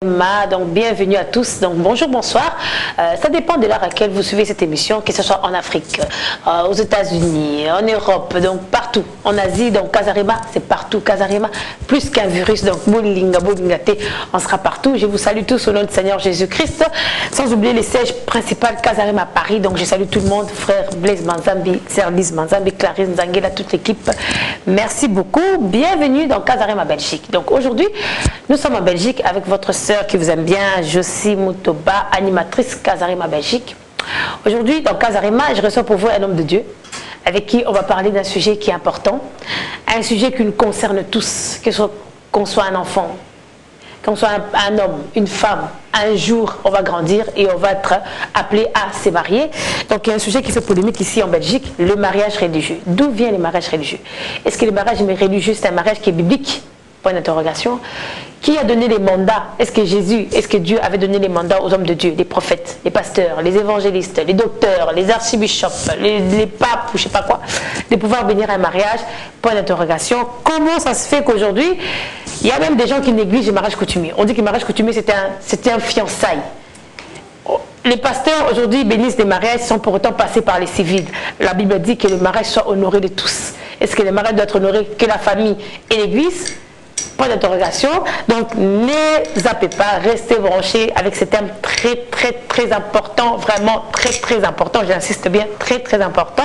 Donc bienvenue à tous, donc bonjour, bonsoir. Ça dépend de l'heure à laquelle vous suivez cette émission, que ce soit en Afrique, aux États-Unis, en Europe, donc partout, en Asie, donc Casarema, c'est partout, Casarema, plus qu'un virus, donc Boulinga, Boulingate, on sera partout. Je vous salue tous au nom du Seigneur Jésus-Christ, sans oublier les sièges principaux Casarema à Paris, donc je salue tout le monde, frère Blaise Manzambi, sœur Lise Manzambi, Clarisse Nzangela, toute l'équipe, merci beaucoup, bienvenue dans Casarema Belgique. Donc aujourd'hui, nous sommes en Belgique avec votre sœur qui vous aime bien, Josie Moutoba, animatrice Casarema Belgique. Aujourd'hui, dans Casarema, je reçois pour vous un homme de Dieu avec qui on va parler d'un sujet qui est important, un sujet qui nous concerne tous, qu'on soit un enfant, qu'on soit un homme, une femme. Un jour, on va grandir et on va être appelé à se marier. Donc, il y a un sujet qui fait polémique ici en Belgique, le mariage religieux. D'où vient le mariage religieux? Est-ce que le mariage religieux, c'est un mariage qui est biblique? Point d'interrogation. Qui a donné les mandats? Est-ce que Jésus, est-ce que Dieu avait donné les mandats aux hommes de Dieu, les prophètes, les pasteurs, les évangélistes, les docteurs, les archibishops, les papes ou je sais pas quoi, de pouvoir bénir un mariage? Point d'interrogation. Comment ça se fait qu'aujourd'hui, il y a même des gens qui négligent le mariage coutumier? On dit que le mariage coutumier, c'était un fiançailles. Les pasteurs aujourd'hui bénissent des mariages sans pour autant passer par les civils. La Bible dit que le mariage soit honoré de tous. Est-ce que le mariage doit être honoré que la famille et l'église? Point d'interrogation. Donc ne zappez pas, restez branchés avec ce thème très important, vraiment très important, j'insiste bien, très important.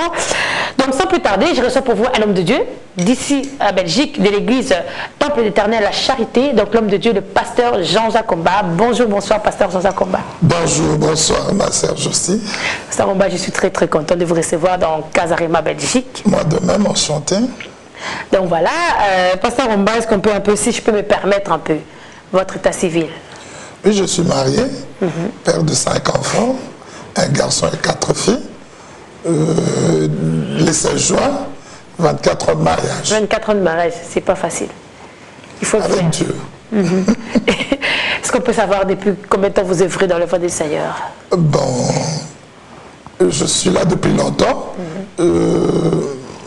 Donc sans plus tarder, je reçois pour vous un homme de Dieu d'ici à Belgique, de l'église Temple d'Éternel la Charité, donc l'homme de Dieu, le pasteur Jean-Jacques Comba. Bonjour, bonsoir pasteur Jean-Jacques Comba. Bonjour, bonsoir ma sœur Josie. Pasteur Comba, je suis très content de vous recevoir dans Casarema Belgique. Moi de même, enchanté. Donc voilà, pasteur Comba, est-ce qu'on peut un peu, si je peux me permettre un peu, votre état civil? Oui, je suis marié, père de 5 enfants, un garçon et 4 filles. Les 16 juin, 24 ans de mariage. 24 ans de mariage, c'est pas facile. Il faut le faire. Avec Dieu. Est-ce qu'on peut savoir depuis combien de temps vous œuvrez dans l'œuvre du Seigneur? Bon, je suis là depuis longtemps.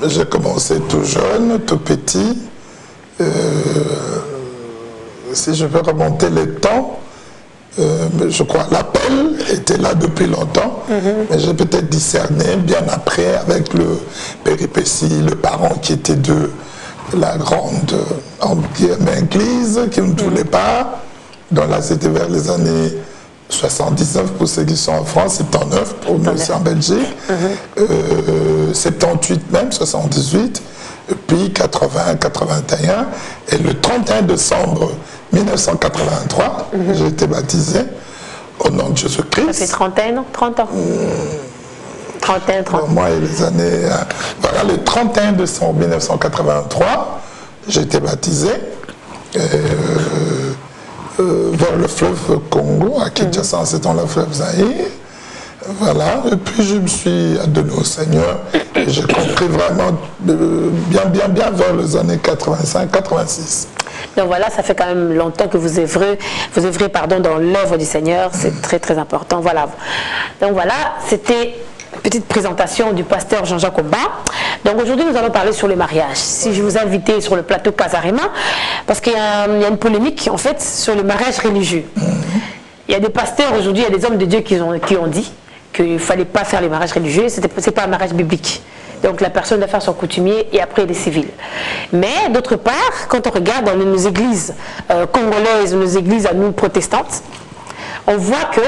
J'ai commencé tout jeune, tout petit. Si je veux remonter les temps, je crois l'appel était là depuis longtemps, mais j'ai peut-être discerné bien après avec le péripétie, le parent qui était de la grande église, qui ne voulait pas. Donc là, c'était vers les années 79 pour ceux qui sont en France, 79 pour nous aussi en Belgique, 78 même, 78, puis 80, 81, et le 31 décembre 1983, j'ai été baptisé au nom de Jésus-Christ. Ça fait 31 ans, 30 ans 31, 30 ans. Moi et les années... voilà, le 31 décembre 1983, j'ai été baptisé vers le fleuve Congo, à Kinshasa, c'est dans le fleuve Zaïre. Voilà, et puis je me suis adonné au Seigneur, et j'ai compris vraiment bien vers les années 85, 86. Donc voilà, ça fait quand même longtemps que vous œuvrez dans l'œuvre du Seigneur, c'est très important. Voilà. Donc voilà, c'était une petite présentation du pasteur Jean-Jacques Comba. Donc aujourd'hui, nous allons parler sur le mariage. Si je vous invite sur le plateau Casarema, parce qu'il y a une polémique en fait sur le mariage religieux. Il y a des pasteurs aujourd'hui, il y a des hommes de Dieu qui ont dit qu'il ne fallait pas faire les mariages religieux, ce n'est pas un mariage biblique. Donc la personne doit faire son coutumier et après les civils. Mais d'autre part, quand on regarde dans nos églises congolaises, nos églises à nous protestantes, on voit que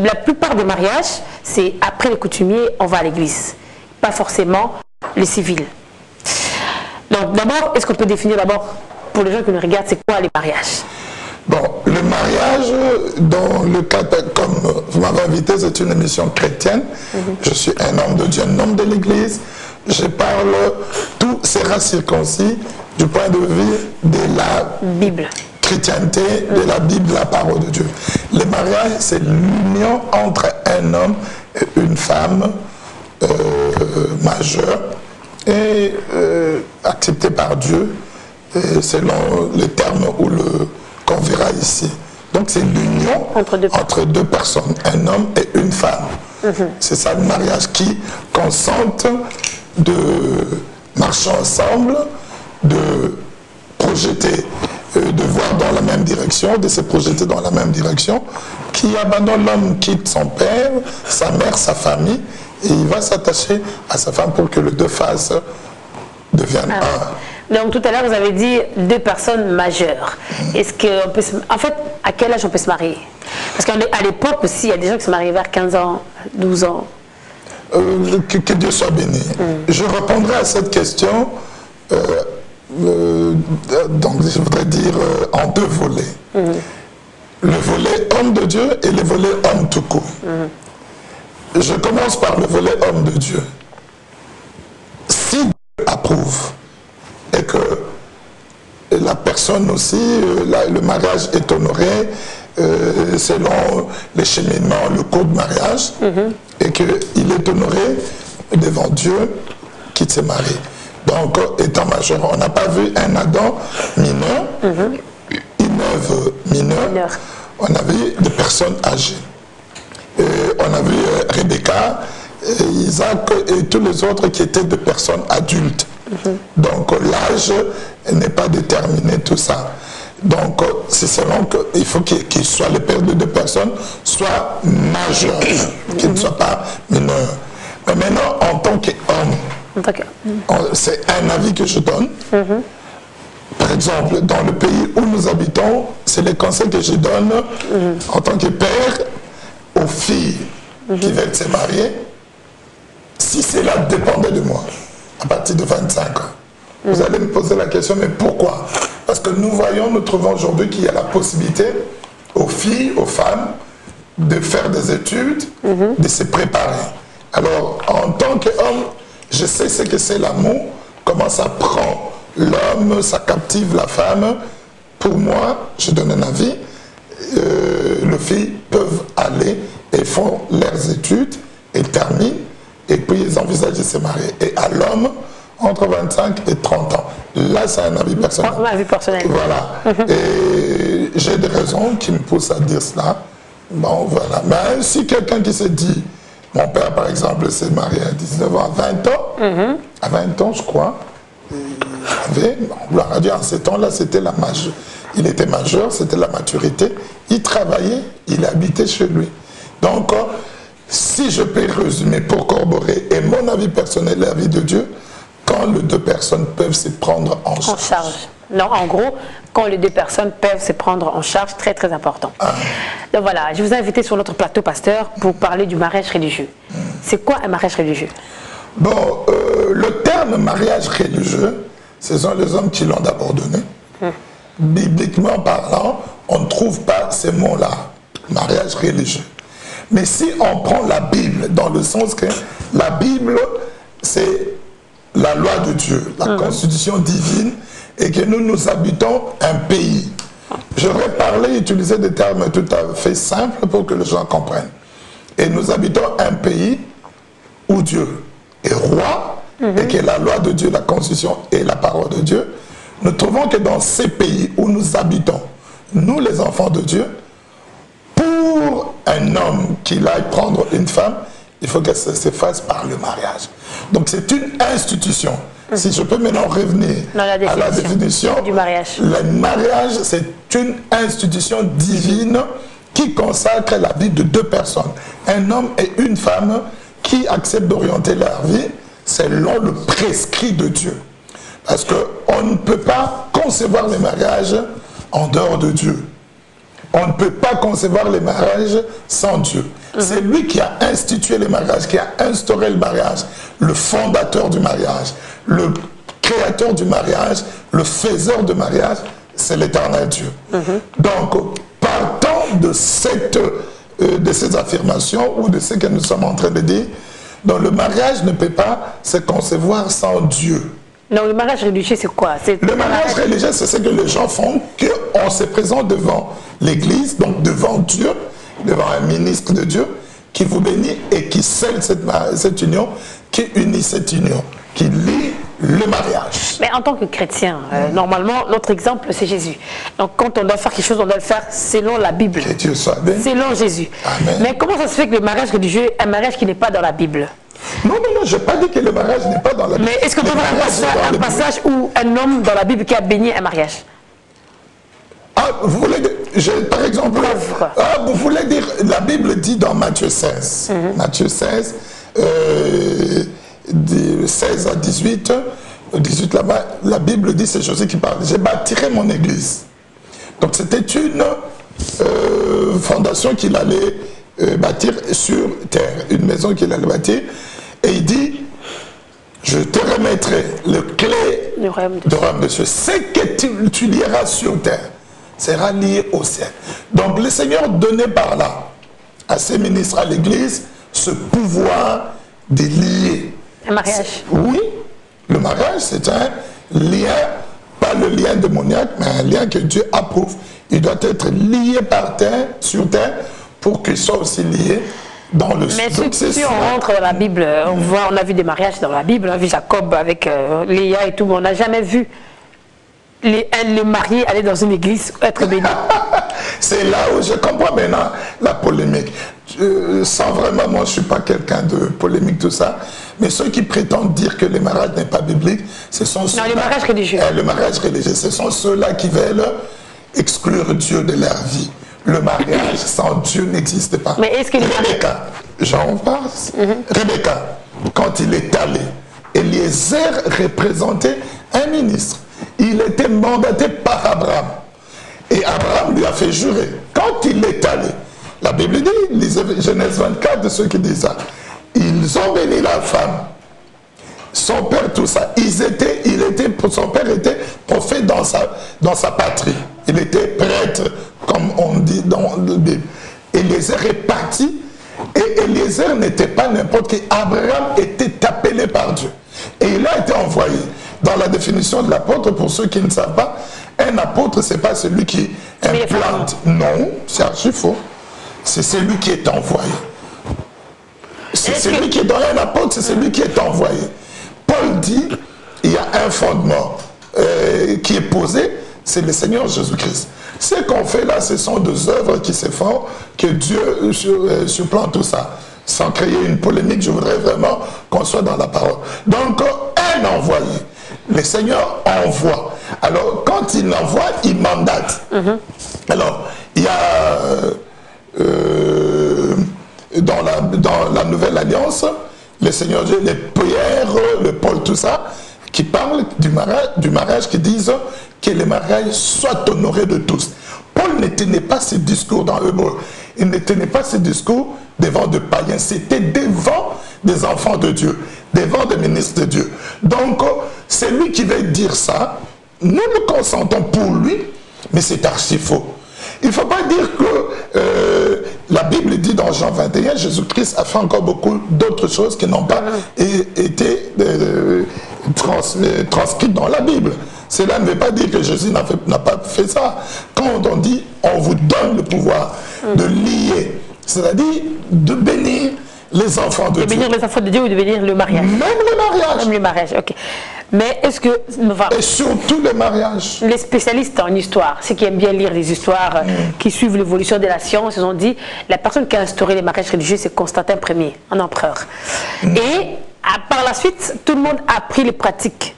la plupart des mariages, c'est après les coutumiers, on va à l'église. Pas forcément les civils. Donc d'abord, est-ce qu'on peut définir d'abord, pour les gens qui nous regardent, c'est quoi les mariages? Bon, le mariage, dans le cadre, comme vous m'avez invité, c'est une émission chrétienne. Je suis un homme de Dieu, un homme de l'Église. Je parle, tout sera circoncis du point de vue de la Bible. Chrétienté, de la Bible, la parole de Dieu. Le mariage, c'est l'union entre un homme et une femme majeure et acceptée par Dieu, selon les termes ou le qu'on verra ici. Donc c'est l'union entre deux personnes, un homme et une femme. C'est ça le mariage qui consente de marcher ensemble, de projeter de voir dans la même direction, de se projeter dans la même direction, qui abandonne l'homme, quitte son père, sa mère, sa famille, et il va s'attacher à sa femme pour que les deux faces deviennent un. Donc tout à l'heure, vous avez dit 2 personnes majeures. Est-ce qu'on peut en fait, à quel âge on peut se marier? Parce qu'à l'époque aussi, il y a des gens qui se marient vers 15 ans, 12 ans. Que Dieu soit béni. Je répondrai à cette question, donc je voudrais dire en 2 volets. Le volet homme de Dieu et le volet homme tout court. Je commence par le volet homme de Dieu. Si Dieu approuve et que la personne aussi, le mariage est honoré selon les cheminements, le code de mariage, et qu'il est honoré devant Dieu qui s'est marié. Donc, étant majeur, on n'a pas vu un Adam mineur, une Ève mineure, on a vu des personnes âgées. On a vu Rebecca, Isaac et tous les autres qui étaient des personnes adultes. Donc l'âge n'est pas déterminé, tout ça. Donc c'est selon qu'il faut qu'il soit le père de 2 personnes, soit majeur, qu'il ne soit pas mineur. Mais maintenant, en tant qu'homme, c'est un avis que je donne. Par exemple, dans le pays où nous habitons, c'est les conseils que je donne en tant que père aux filles qui veulent se marier, si cela dépendait de moi, à partir de 25 ans. Vous allez me poser la question, mais pourquoi? Parce que nous trouvons aujourd'hui qu'il y a la possibilité aux filles, aux femmes, de faire des études, de se préparer. Alors, en tant qu'homme, je sais ce que c'est l'amour, comment ça prend l'homme, ça captive la femme. Pour moi, je donne un avis, les filles peuvent aller et font leurs études et terminent, et puis ils envisagent de se marier. Et à l'homme, entre 25 et 30 ans. Là, c'est un avis personnel. Un avis personnel. Voilà. Et j'ai des raisons qui me poussent à dire cela. Bon, voilà. Mais si quelqu'un qui se dit, mon père, par exemple, s'est marié à 19 ans, à 20 ans, à 20 ans, je crois, il avait, gloire à Dieu, en ces temps-là, c'était la majeur. Il était majeur, c'était la maturité. Il travaillait, il habitait chez lui. Donc, si je peux résumer pour corroborer, et mon avis personnel et l'avis de Dieu, quand les 2 personnes peuvent se prendre en charge. Non, en gros, quand les 2 personnes peuvent se prendre en charge, très très important. Donc voilà, je vous ai invité sur notre plateau, pasteur, pour parler du mariage religieux. C'est quoi un mariage religieux? Bon, le terme mariage religieux, ce sont les hommes qui l'ont d'abord donné. Bibliquement parlant, on ne trouve pas ces mots-là, mariage religieux. Mais si on prend la Bible, dans le sens que la Bible, c'est la loi de Dieu, la constitution divine, et que nous habitons un pays. J'aurais parlé, utilisé des termes tout à fait simples pour que les gens comprennent. Et nous habitons un pays où Dieu est roi, et que la loi de Dieu, la constitution et la parole de Dieu, nous trouvons que dans ces pays où nous habitons, nous les enfants de Dieu, pour un homme qui aille prendre une femme, il faut qu'elle se fasse par le mariage. Donc c'est une institution. Si je peux maintenant revenir à la définition du mariage. Le mariage, c'est une institution divine qui consacre la vie de 2 personnes. Un homme et une femme qui acceptent d'orienter leur vie selon le prescrit de Dieu. Parce qu'on ne peut pas concevoir le mariage en dehors de Dieu. On ne peut pas concevoir le mariage sans Dieu. C'est lui qui a institué le mariage, qui a instauré le mariage, le fondateur du mariage, le créateur du mariage, le faiseur du mariage, c'est l'éternel Dieu. Donc, partant de ces affirmations ou de ce que nous sommes en train de dire, donc le mariage ne peut pas se concevoir sans Dieu. Donc le mariage religieux, c'est quoi? Le mariage religieux, c'est ce que les gens font, qu'on se présente devant l'Église, donc devant Dieu, devant un ministre de Dieu, qui vous bénit et qui scelle cette union, qui unit cette union, qui lie le mariage. Mais en tant que chrétien, normalement, notre exemple, c'est Jésus. Donc quand on doit faire quelque chose, on doit le faire selon la Bible. Que Dieu soit béni. Selon Jésus. Amen. Mais comment ça se fait que le mariage religieux est un mariage qui n'est pas dans la Bible? Non, je n'ai pas dit que le mariage n'est pas dans la Bible. Mais est-ce qu'on peut voir un passage où un homme dans la Bible qui a béni un mariage? Ah, vous voulez dire, par exemple, vous voulez dire, la Bible dit dans Matthieu 16, Matthieu 16, 16 à 18, 18 là-bas, la Bible dit, c'est Jésus qui parle, j'ai bâtirai mon église. Donc c'était une fondation qu'il allait bâtir sur terre, une maison qu'il allait bâtir, et il dit, je te remettrai le clé du royaume de Dieu. Ce que tu lieras sur terre sera lié au ciel. Donc le Seigneur donnait par là à ses ministres, à l'église, ce pouvoir de lier. Un mariage. Oui, le mariage c'est un lien, pas le lien démoniaque, mais un lien que Dieu approuve. Il doit être lié par terre, sur terre, pour qu'il soit aussi lié dans le ciel. Mais si on rentre dans la Bible, on a vu des mariages dans la Bible, on a vu Jacob avec Léa et tout, mais on n'a jamais vu les mariés aller dans une église être bénis. C'est là où je comprends maintenant la polémique. Sans vraiment, moi je ne suis pas quelqu'un de polémique, tout ça, mais ceux qui prétendent dire que le mariage n'est pas biblique, ce sont ceux-là. Non, le mariage religieux. Le mariage religieux, ce sont ceux-là qui veulent exclure Dieu de leur vie. Le mariage sans Dieu n'existe pas. Mais est-ce que Rebecca, j'en parle. Rebecca, quand il est allé, Eliezer représentait un ministre. Il était mandaté par Abraham. Et Abraham lui a fait jurer. Quand il est allé, la Bible dit, lisez Genèse 24 de ceux qui disent ça, ils ont béni la femme, son père, tout ça. Son père était prophète dans sa patrie. Il était prêtre, comme on dit dans la Bible. Eliezer est parti, et Eliezer n'était pas n'importe qui. Abraham était appelé par Dieu. Et il a été envoyé. Dans la définition de l'apôtre, pour ceux qui ne savent pas, un apôtre, ce n'est pas celui qui implante. Non, c'est archi faux. C'est celui qui est envoyé. C'est celui qui est dans un apôtre, c'est celui qui est envoyé. Paul dit, il y a un fondement qui est posé, c'est le Seigneur Jésus-Christ. Ce qu'on fait là, ce sont des œuvres qui se font, que Dieu surplante tout ça. Sans créer une polémique, je voudrais vraiment qu'on soit dans la parole. Donc, un envoyé. Le Seigneur envoie. Alors, quand il envoie, il mandate. Alors, il y a dans la Nouvelle Alliance, le Seigneur Dieu, les Pierre, le Paul, tout ça, qui parlent du mariage, qui disent que le mariage soit honoré de tous. Paul ne tenait pas ce discours dans Hébreu. Il ne tenait pas ce discours devant des païens. C'était devant des enfants de Dieu, devant des ministres de Dieu. Donc, c'est lui qui va dire ça. Nous nous consentons pour lui, mais c'est archi faux. Il ne faut pas dire que la Bible dit dans Jean 21, Jésus-Christ a fait encore beaucoup d'autres choses qui n'ont pas été transcrites dans la Bible. Cela ne veut pas dire que Jésus n'a pas fait ça. Quand on dit, on vous donne le pouvoir de lier, c'est-à-dire de bénir les enfants de Dieu. De bénir les enfants de Dieu ou de bénir le mariage? Même le mariage. Même le mariage, ok. Mais est-ce que... Enfin, et surtout le mariage. Les spécialistes en histoire, ceux qui aiment bien lire les histoires, qui suivent l'évolution de la science, ils ont dit, la personne qui a instauré les mariages religieux, c'est Constantin Ier, un empereur. Et par la suite, tout le monde a pris les pratiques.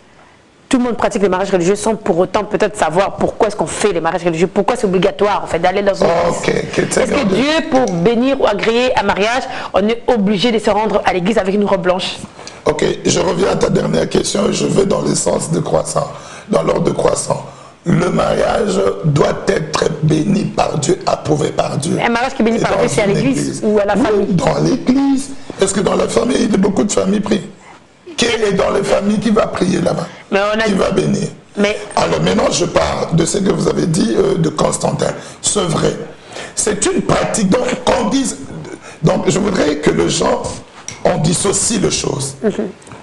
Tout le monde pratique les mariages religieux sans pour autant peut-être savoir pourquoi est-ce qu'on fait les mariages religieux, pourquoi c'est obligatoire en fait d'aller dans une église. Est-ce que Dieu, pour bénir ou agréer un mariage, on est obligé de se rendre à l'église avec une robe blanche? Ok, je reviens à ta dernière question et je vais dans le sens de croissant, dans l'ordre de croissant. Le mariage doit être béni par Dieu, approuvé par Dieu. Un mariage qui est béni par Dieu, c'est à l'église ou à la famille? Dans l'église. Est-ce que dans la famille, il y a beaucoup de familles prient? Qui est dans les familles qui va prier là-bas? Qui va bénir? Alors maintenant, je parle de ce que vous avez dit de Constantin. C'est vrai. C'est une pratique. Donc, qu'on dise... Donc, je voudrais que les gens, on dissocie les choses.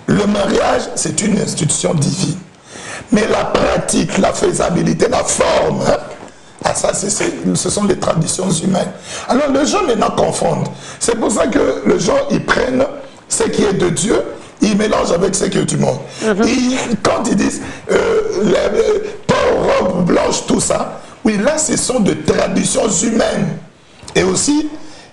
Le mariage, c'est une institution divine. Mais la pratique, la faisabilité, la forme, ça, ce sont les traditions humaines. Alors, les gens maintenant confondent. C'est pour ça que les gens, ils prennent ce qui est de Dieu, ils mélangent avec ce qui est du monde. Quand ils disent robe blanche, tout ça, oui, là, ce sont des traditions humaines. Et aussi,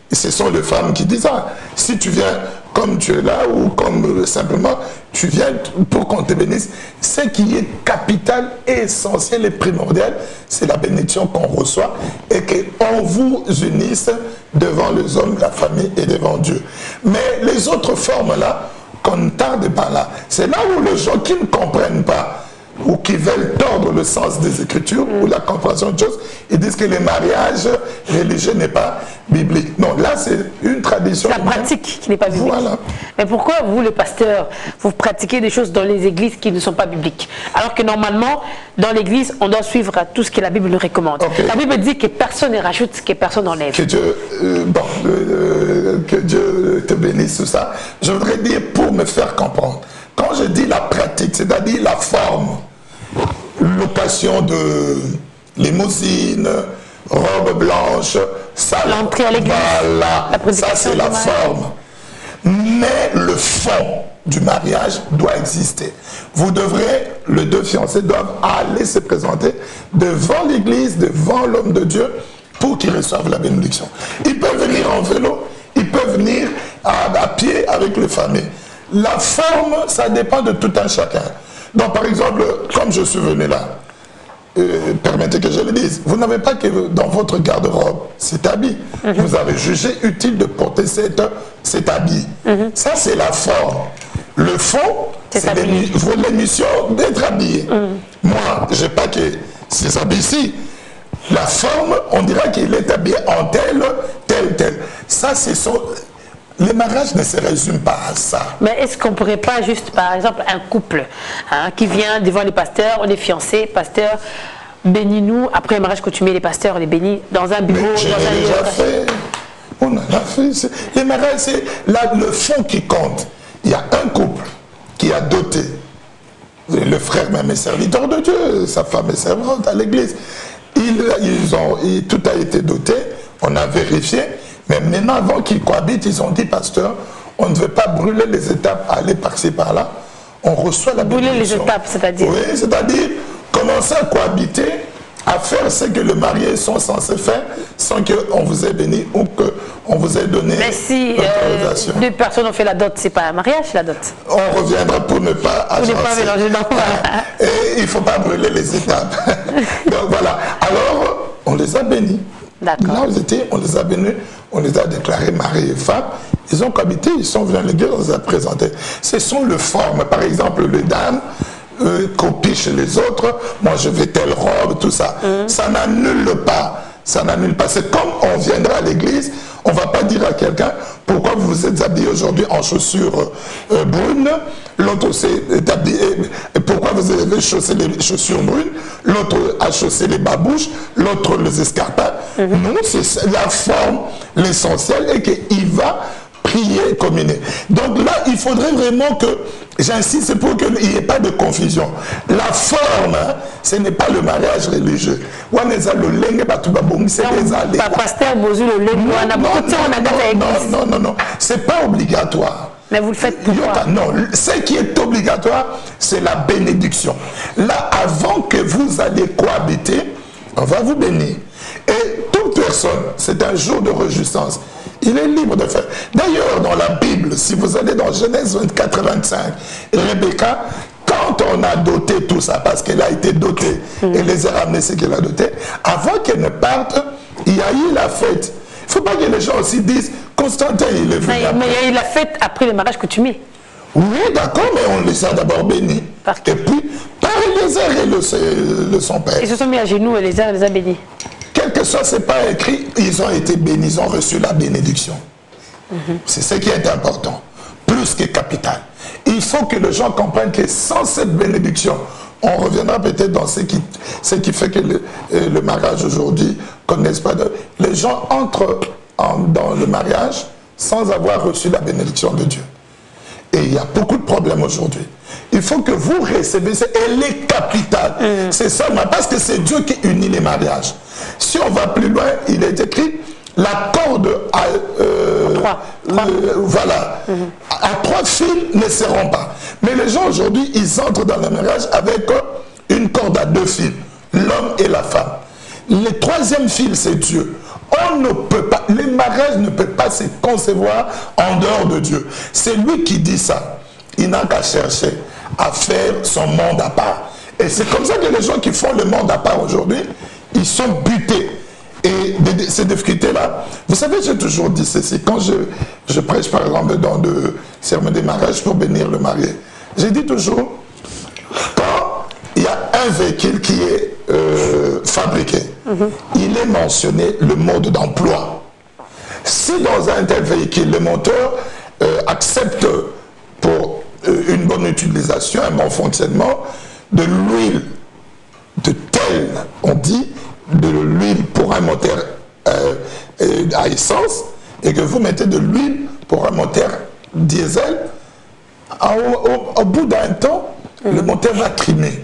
ce sont les femmes qui disent, si tu viens comme tu es là, ou comme simplement tu viens pour qu'on te bénisse. Ce qui est capital et essentiel et primordial, c'est la bénédiction qu'on reçoit et qu'on vous unisse devant les hommes, la famille et devant Dieu. Mais les autres formes-là, qu'on ne tarde pas là, c'est là où les gens qui ne comprennent pas ou qui veulent tordre le sens des Écritures ou la compréhension de choses, ils disent que le mariage religieux n'est pas biblique. Non, là c'est une tradition. La pratique qui n'est pas biblique. Voilà. Mais pourquoi vous, le pasteur, vous pratiquez des choses dans les églises qui ne sont pas bibliques? Alors que normalement, dans l'église, on doit suivre tout ce que la Bible nous recommande. Okay. La Bible dit que personne ne rajoute, que personne n'enlève. Que Dieu, que Dieu te bénisse, tout ça. Je voudrais dire pour me faire comprendre. Quand je dis la pratique, c'est-à-dire la forme, location de limousine, robe blanche, l'entrée à l'église, voilà, ça c'est la forme. Mais le fond du mariage doit exister. Vous devrez, les deux fiancés doivent aller se présenter devant l'église, devant l'homme de Dieu, pour qu'ils reçoivent la bénédiction. Ils peuvent venir en vélo, ils peuvent venir à pied avec les familles. La forme, ça dépend de tout un chacun. Donc, par exemple, comme je suis venu là, permettez que je le dise, vous n'avez pas que dans votre garde-robe cet habit. Vous avez jugé utile de porter cet habit. Ça, c'est la forme. Le fond, c'est l'émission d'être habillé. Moi, je n'ai pas que ces habits ici. La forme, on dira qu'il est habillé en tel. Ça, c'est son... Le mariage ne se résume pas à ça. Mais est-ce qu'on ne pourrait pas juste, par exemple, un couple qui vient devant les pasteurs, on est fiancés, pasteur, bénis-nous, après le mariage coutumier, les pasteurs, on les bénit dans un bureau, dans un lieu. Déjà fait. On en a fait. Les mariages, c'est le fond qui compte. Il y a un couple qui a doté. Le frère même est serviteur de Dieu, sa femme est servante à l'église. Tout a été doté, on a vérifié. Mais maintenant, avant qu'ils cohabitent, ils ont dit, pasteur, on ne veut pas brûler les étapes, aller par-ci, par-là. On reçoit la bénédiction. Brûler les étapes, c'est-à-dire? Oui, c'est-à-dire commencer à cohabiter, à faire ce que les mariés sont censés faire, sans qu'on vous ait béni ou qu'on vous ait donné l'autorisation. Mais si deux personnes ont fait la dot, c'est pas un mariage, la dot? On reviendra pour ne pas agencer. Pour ne pas mélanger. Et il ne faut pas brûler les étapes. Donc voilà. Alors, on les a bénis. Là, on les a bénis, on les a déclarés mari et femme. Ils ont cohabité, ils sont venus à l'église, on les a présentés. Ce sont les formes. Par exemple, les dames copient chez les autres. Moi, je veux telle robe, tout ça. Ça n'annule pas. Ça n'annule pas. C'est comme on viendra à l'église, on ne va pas dire à quelqu'un pourquoi vous vous êtes habillé aujourd'hui en chaussures brunes, l'autre est habillé, pourquoi vous avez chaussé les chaussures brunes, l'autre a chaussé les babouches, l'autre les escarpins. Non, c'est la forme, l'essentiel est qu'il va prier, communier. Donc là, il faudrait vraiment que, j'insiste pour qu'il n'y ait pas de confusion. La forme, hein, ce n'est pas le mariage religieux. Non, c'est pas obligatoire. Mais vous le faites pourquoi? Non, ce qui est obligatoire, c'est la bénédiction. Là, avant que vous alliez cohabiter, on va vous bénir. Et toute personne, c'est un jour de réjouissance. Il est libre de faire. D'ailleurs, dans la Bible, si vous allez dans Genèse 24, 25, Rebecca, quand on a doté tout ça, parce qu'elle a été dotée, et les a ramené ce qu'elle a doté, avant qu'elle ne parte, il y a eu la fête. Il ne faut pas que les gens aussi disent, Constantin, il est venu. Mais il y a eu la fête après le mariage coutumier. Oui, d'accord, mais on les a d'abord bénis. Et puis, par Eliezer et son père. Ils se sont mis à genoux et Eliezer les a bénis. Quel que soit, ce n'est pas écrit, ils ont été bénis, ils ont reçu la bénédiction. C'est ce qui est important, plus que capital. Il faut que les gens comprennent que sans cette bénédiction, on reviendra peut-être dans ce qui fait que le mariage aujourd'hui ne connaissent pas de... Les gens entrent dans le mariage sans avoir reçu la bénédiction de Dieu. Et il y a beaucoup de problèmes aujourd'hui. Il faut que vous recevez, elle est capitale. C'est seulement parce que c'est Dieu qui unit les mariages. Si on va plus loin, il est écrit la corde à, voilà, à 3 fils ne seront pas. Mais les gens aujourd'hui, ils entrent dans le mariage avec une corde à 2 fils, l'homme et la femme. Le 3e fil, c'est Dieu. On ne peut pas, les mariages ne peuvent pas se concevoir en dehors de Dieu. C'est lui qui dit ça. il n'a qu'à chercher à faire son monde à part. Et c'est comme ça que les gens qui font le monde à part aujourd'hui, ils sont butés. Et ces difficultés-là, vous savez, j'ai toujours dit ceci, quand je prêche par exemple dans le sermon des mariages pour bénir le marié, j'ai dit toujours, quand il y a un véhicule qui est fabriqué, il est mentionné le mode d'emploi. Si dans un tel véhicule, le moteur accepte pour une bonne utilisation, un bon fonctionnement, de l'huile de telle, on dit, de l'huile pour un moteur à essence, et que vous mettez de l'huile pour un moteur diesel, au bout d'un temps, le moteur va trimer.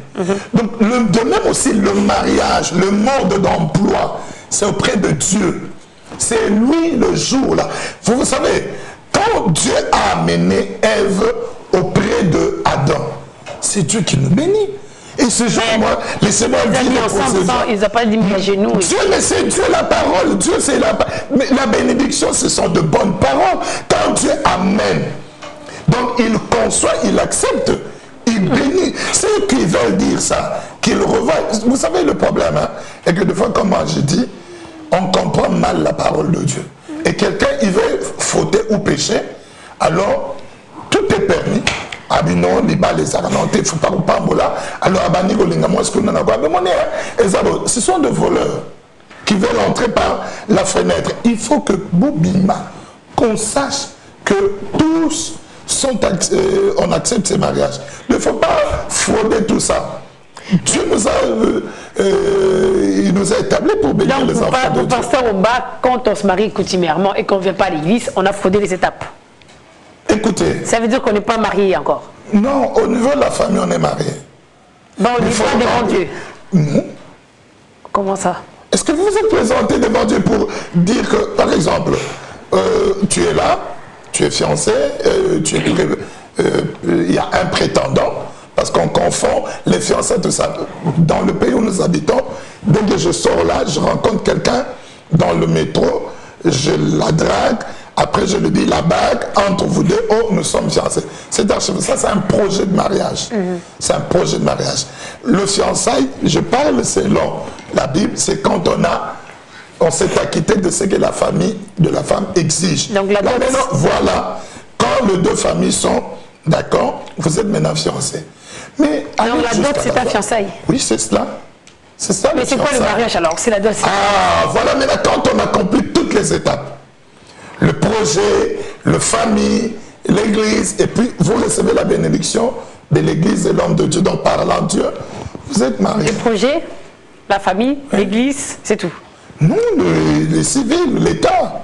Donc, de même aussi, le mariage, le mode d'emploi, c'est auprès de Dieu. C'est lui le jour là. Vous savez, quand Dieu a amené Ève auprès de Adam, c'est Dieu qui nous bénit. Et ce jour, moi, laissez-moi dire ensemble, ils n'ont pas dit mes genoux. Dieu, mais c'est Dieu la parole. Dieu, c'est mais la bénédiction, ce sont de bonnes paroles. Quand Dieu amène, donc il conçoit, il accepte, il bénit. Ceux qui veulent dire ça, qu'ils revoient. Vous savez, le problème, hein, est que des fois, comme moi je dis, on comprend mal la parole de Dieu. Et quelqu'un, il veut fauter ou pécher, alors tout est permis. Abino, Liba, les Arananté, Fouparoupa, alors Abani, Golinga, moi, est-ce que nous en avons mais ce sont des voleurs qui veulent entrer par la fenêtre. Il faut que Boubima, qu'on sache que tous sont, on accepte ces mariages. Il ne faut pas frauder tout ça. Dieu nous a, il nous a établis pour bénir les enfants de Dieu. Pasteur Omba, quand on se marie coutumièrement et qu'on ne vient pas à l'église, on a fraudé les étapes. Écoutez. Ça veut dire qu'on n'est pas marié encore. Non, au niveau de la famille, on est marié. Bon, on est devant Dieu. Mmh. Comment ça? Est-ce que vous vous êtes présenté devant Dieu pour dire que, par exemple, tu es là, tu es fiancé, il y a un prétendant, parce qu'on confond les fiancés, tout ça. Dans le pays où nous habitons, dès que je sors là, je rencontre quelqu'un dans le métro, je la drague, après je lui dis la bague, entre vous deux, oh, nous sommes fiancés. C'est ça, c'est un projet de mariage. C'est un projet de mariage. Le fiançailles, je parle selon la Bible, c'est quand on s'est acquitté de ce que la famille de la femme exige. Donc la dot. Maintenant, voilà, quand les deux familles sont d'accord, vous êtes maintenant fiancés. Mais donc la dot, c'est ta fiançaille. Oui, c'est cela. C'est ça. Mais c'est quoi le mariage alors? C'est la dot. Ah, voilà, maintenant quand on accomplit toutes les étapes, le projet, la famille, l'église, et puis vous recevez la bénédiction de l'église et l'homme de Dieu. Donc parlant de Dieu, vous êtes mariés. Le projet, la famille, l'église, c'est tout. Non, les civils, l'État.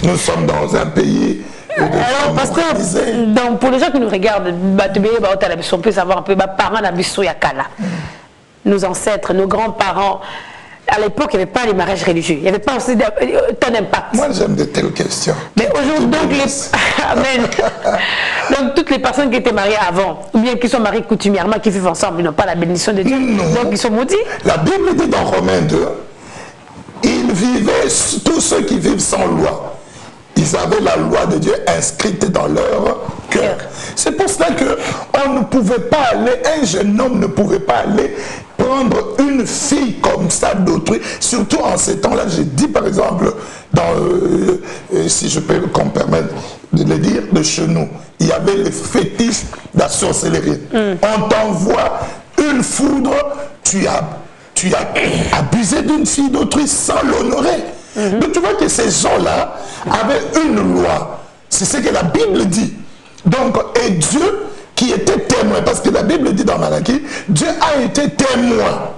Nous sommes dans un pays. Alors, parce que donc, pour les gens qui nous regardent, on peut savoir un peu, parents nos ancêtres, nos grands-parents. À l'époque, il n'y avait pas les mariages religieux. Il n'y avait pas aussi ton impact. Moi, j'aime de telles questions. Mais aujourd'hui, Amen. Donc, toutes les personnes qui étaient mariées avant, ou bien qui sont mariées coutumièrement, qui vivent ensemble, ils n'ont pas la bénédiction de Dieu. Non. Donc, ils sont maudits. La Bible dit dans Romains 2, ils vivaient, tous ceux qui vivent sans loi, ils avaient la loi de Dieu inscrite dans leur cœur. C'est pour cela qu'on ne pouvait pas aller, un jeune homme ne pouvait pas aller prendre une fille comme ça d'autrui, surtout en ces temps-là. J'ai dit par exemple, si je peux qu'on me permette de le dire, de chez nous, il y avait les fétiches de la sorcellerie. On t'envoie une foudre, tu as abusé d'une fille d'autrui sans l'honorer. Donc tu vois que ces gens-là avaient une loi. C'est ce que la Bible dit. Donc, et Dieu qui était témoin, parce que la Bible dit dans Malachie, Dieu a été témoin.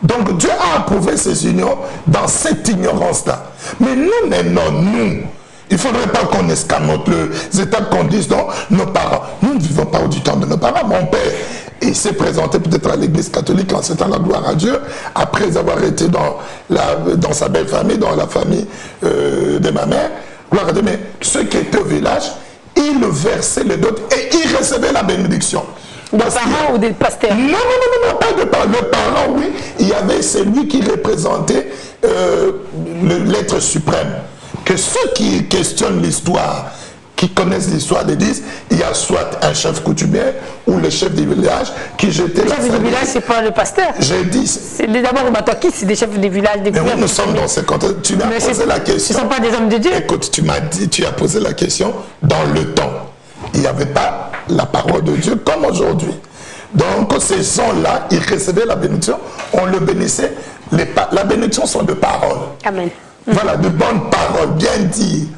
Donc Dieu a approuvé ces unions dans cette ignorance-là. Mais nous, maintenant, nous, il ne faudrait pas qu'on escamote les étapes qu'on dise dans nos parents. Nous ne vivons pas du temps de nos parents. Mon père, il s'est présenté peut-être à l'église catholique en s'étant la gloire à Dieu, après avoir été dans sa belle famille, dans la famille de ma mère. Gloire à Dieu. Mais ceux qui étaient au village, ils versaient les dots et ils recevaient la bénédiction. Des parents ou des pasteurs? Non, pas de parents. Le parent, oui, il y avait celui qui représentait l'être suprême. Que ceux qui questionnent l'histoire, qui connaissent l'histoire d'église, il y a soit un chef coutumier ou le chef du village qui jetait la famille. Le chef du village, c'est pas le pasteur. J'ai dit... C'est d'abord au Mataki, c'est des chefs du village. Mais oui, nous sommes dans ce contexte. Tu m'as posé la question. Ce ne sont pas des hommes de Dieu. Écoute, tu m'as dit, tu as posé la question dans le temps. Il n'y avait pas la parole de Dieu comme aujourd'hui. Donc, ces gens-là, ils recevaient la bénédiction, on le bénissait. La bénédiction sont de paroles. Amen. Voilà, de bonnes paroles, bien dit.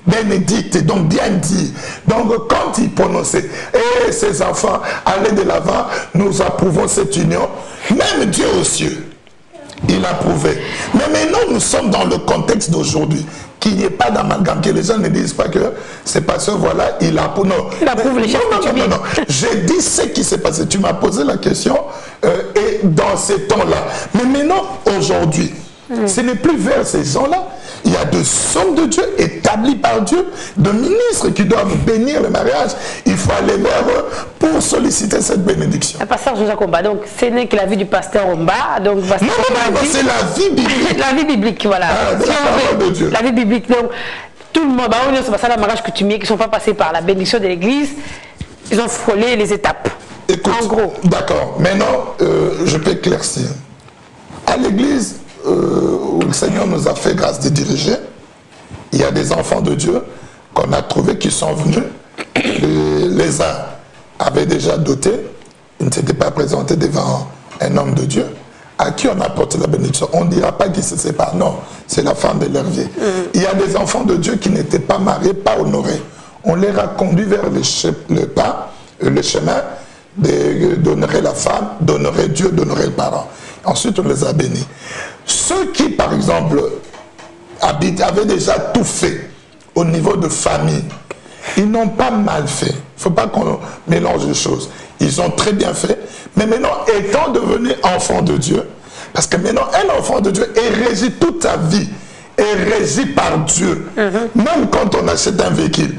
Bénédicte, donc bien dit. Donc quand il prononçait, et ses enfants, allez de l'avant, nous approuvons cette union, même Dieu aux cieux, il approuvait. Mais maintenant, nous sommes dans le contexte d'aujourd'hui, qu'il n'y ait pas d'amalgame, que les gens ne disent pas que c'est parce que voilà, il approuve. Non, il approuve les chefs coutumiers. Non. J'ai dit ce qui s'est passé. Tu m'as posé la question, et dans ces temps-là. Mais maintenant, aujourd'hui, ce n'est plus vers ces gens-là. Il y a des hommes de Dieu établis par Dieu, de ministres qui doivent bénir le mariage. Il faut aller vers eux pour solliciter cette bénédiction. Le pasteur Joseph Omba, donc ce n'est que la vie du pasteur Omba. Donc, non, c'est la vie biblique. La vie biblique, voilà. De la parole de Dieu. La vie biblique. Donc, tout le monde, c'est pas ça le mariage coutumier, qui ne sont pas passés par la bénédiction de l'église. Ils ont frôlé les étapes. Écoute, en gros. D'accord. Maintenant, je peux éclaircir. À l'église, où le Seigneur nous a fait grâce de diriger, il y a des enfants de Dieu qu'on a trouvés qui sont venus. Les uns avaient déjà doté, ils ne s'étaient pas présentés devant un homme de Dieu à qui on apporte la bénédiction. On ne dira pas qu'ils se séparent, non, c'est la femme de leur vie. Il y a des enfants de Dieu qui n'étaient pas mariés, pas honorés. On les a conduits vers le chemin d'honorer la femme, d'honorer Dieu, d'honorer le parent. Ensuite, on les a bénis. Ceux qui, par exemple, avaient déjà tout fait au niveau de famille, ils n'ont pas mal fait. Il ne faut pas qu'on mélange les choses. Ils ont très bien fait. Mais maintenant, étant devenu enfant de Dieu, parce que maintenant, un enfant de Dieu est régi toute sa vie, est régi par Dieu. Même quand on achète un véhicule,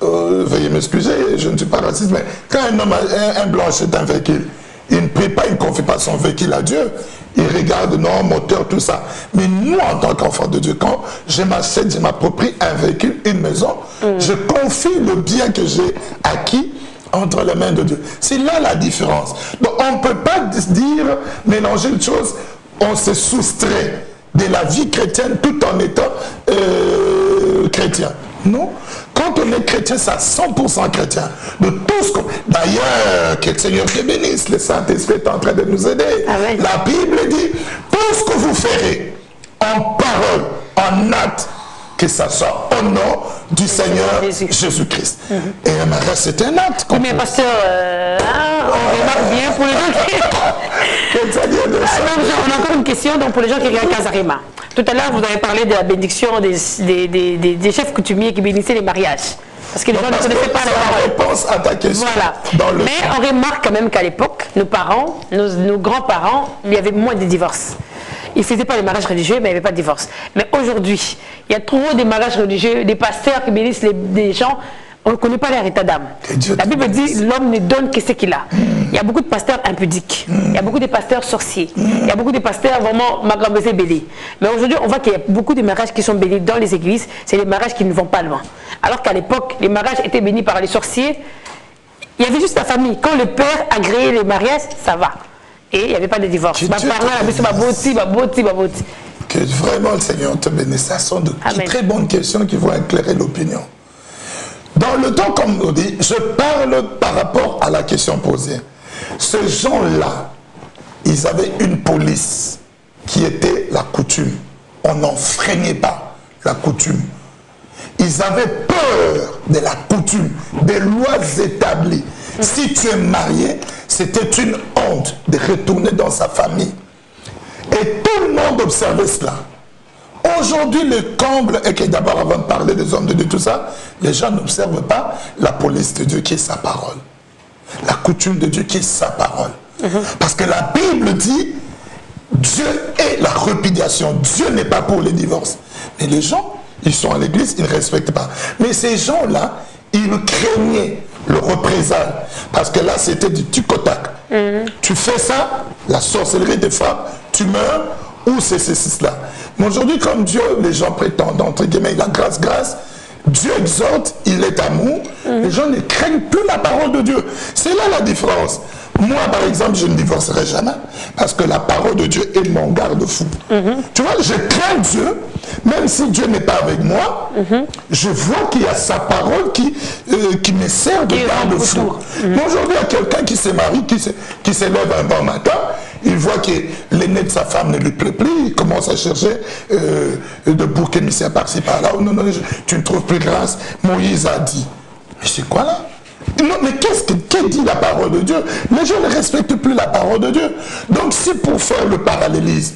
veuillez m'excuser, je ne suis pas raciste, mais quand un blanc achète un véhicule, il ne prie pas, il ne confie pas son véhicule à Dieu. Il regarde, non, moteur, tout ça. Mais nous, en tant qu'enfants de Dieu, quand je m'achète, je m'approprie un véhicule, une maison, je confie le bien que j'ai acquis entre les mains de Dieu. C'est là la différence. Donc, on ne peut pas dire, mélanger une chose, on se soustrait de la vie chrétienne tout en étant chrétien. Non. Quand on est chrétien, c'est à 100% chrétien. De tout ce qu'on... D'ailleurs, que le Seigneur te bénisse, le Saint-Esprit est en train de nous aider. Ah oui. La Bible dit, tout ce que vous ferez, en parole, en acte, que ça soit au nom du Seigneur Jésus-Christ. Et un mariage, c'est un acte. Oui, mais pasteur, on remarque bien pour les gens on a encore une question donc, pour les gens qui regardent Casarema. Tout à l'heure, vous avez parlé de la bénédiction des chefs coutumiers qui bénissaient les mariages. Parce que les gens ne connaissaient pas la réponse à ta question. Voilà. Mais on remarque quand même qu'à l'époque, nos parents, nos grands-parents, il y avait moins de divorces. Ils ne faisaient pas les mariages religieux, mais il n'y avait pas de divorce. Mais aujourd'hui, il y a trop des mariages religieux, des pasteurs qui bénissent des gens. On ne connaît pas leur état d'âme. La Bible dit l'homme ne donne que ce qu'il a. Il y a beaucoup de pasteurs impudiques. Il y a beaucoup de pasteurs sorciers. Il y a beaucoup de pasteurs vraiment magambesés bélis. Mais aujourd'hui, on voit qu'il y a beaucoup de mariages qui sont bénis dans les églises. C'est les mariages qui ne vont pas loin. Alors qu'à l'époque, les mariages étaient bénis par les sorciers. Il y avait juste la famille. Quand le père agréait les mariages, ça va. Et il n'y avait pas de divorce. Que vraiment le Seigneur te bénisse. Ce sont de très bonnes questions qui vont éclairer l'opinion. Dans le temps, comme on dit, je parle par rapport à la question posée. Ces gens-là, ils avaient une police qui était la coutume. On n'enfreignait pas la coutume. Ils avaient peur de la coutume, des lois établies. Si tu es marié, c'était une honte de retourner dans sa famille. Et tout le monde observait cela. Aujourd'hui, le comble est que d'abord, avant de parler des hommes de Dieu, tout ça, les gens n'observent pas la police de Dieu qui est sa parole. La coutume de Dieu qui est sa parole. Parce que la Bible dit, Dieu est la répudiation. Dieu n'est pas pour les divorces. Mais les gens, ils sont à l'église, ils ne respectent pas. Mais ces gens-là, ils craignaient le représailles. Parce que là, c'était du tucotac. Tu fais ça, la sorcellerie des femmes, tu meurs, ou c'est ceci, cela. Mais aujourd'hui, comme Dieu, les gens prétendent, entre guillemets, la grâce, Dieu exhorte, il est amour. Les gens ne craignent plus la parole de Dieu. C'est là la différence. Moi, par exemple, je ne divorcerai jamais parce que la parole de Dieu est mon garde-fou. Tu vois, je crains Dieu, même si Dieu n'est pas avec moi, je vois qu'il y a sa parole qui me sert de garde-fou. Mais aujourd'hui, il y a quelqu'un qui se marie, qui se lève un bon matin, il voit que l'aîné de sa femme ne lui plaît plus, il commence à chercher de boucs émissaires par-ci par-là. Oh, non, non, tu ne trouves plus grâce. Moïse a dit. Mais c'est quoi là? Non, mais que dit la parole de Dieu? Les gens ne respectent plus la parole de Dieu. Donc, si pour faire le parallélisme,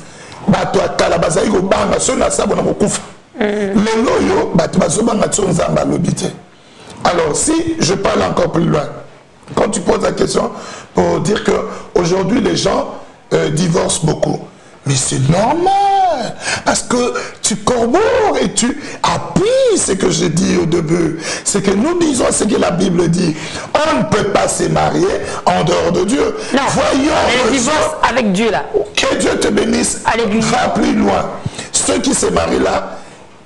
alors, si je parle encore plus loin, quand tu poses la question pour dire qu'aujourd'hui les gens divorcent beaucoup, mais c'est normal, parce que tu corrobores et tu appuies ce que j'ai dit au début. C'est que nous disons ce que la Bible dit. On ne peut pas se marier en dehors de Dieu. Non, voyons le divorce avec Dieu là. Que Dieu te bénisse. Va plus loin. Ceux qui se marient là,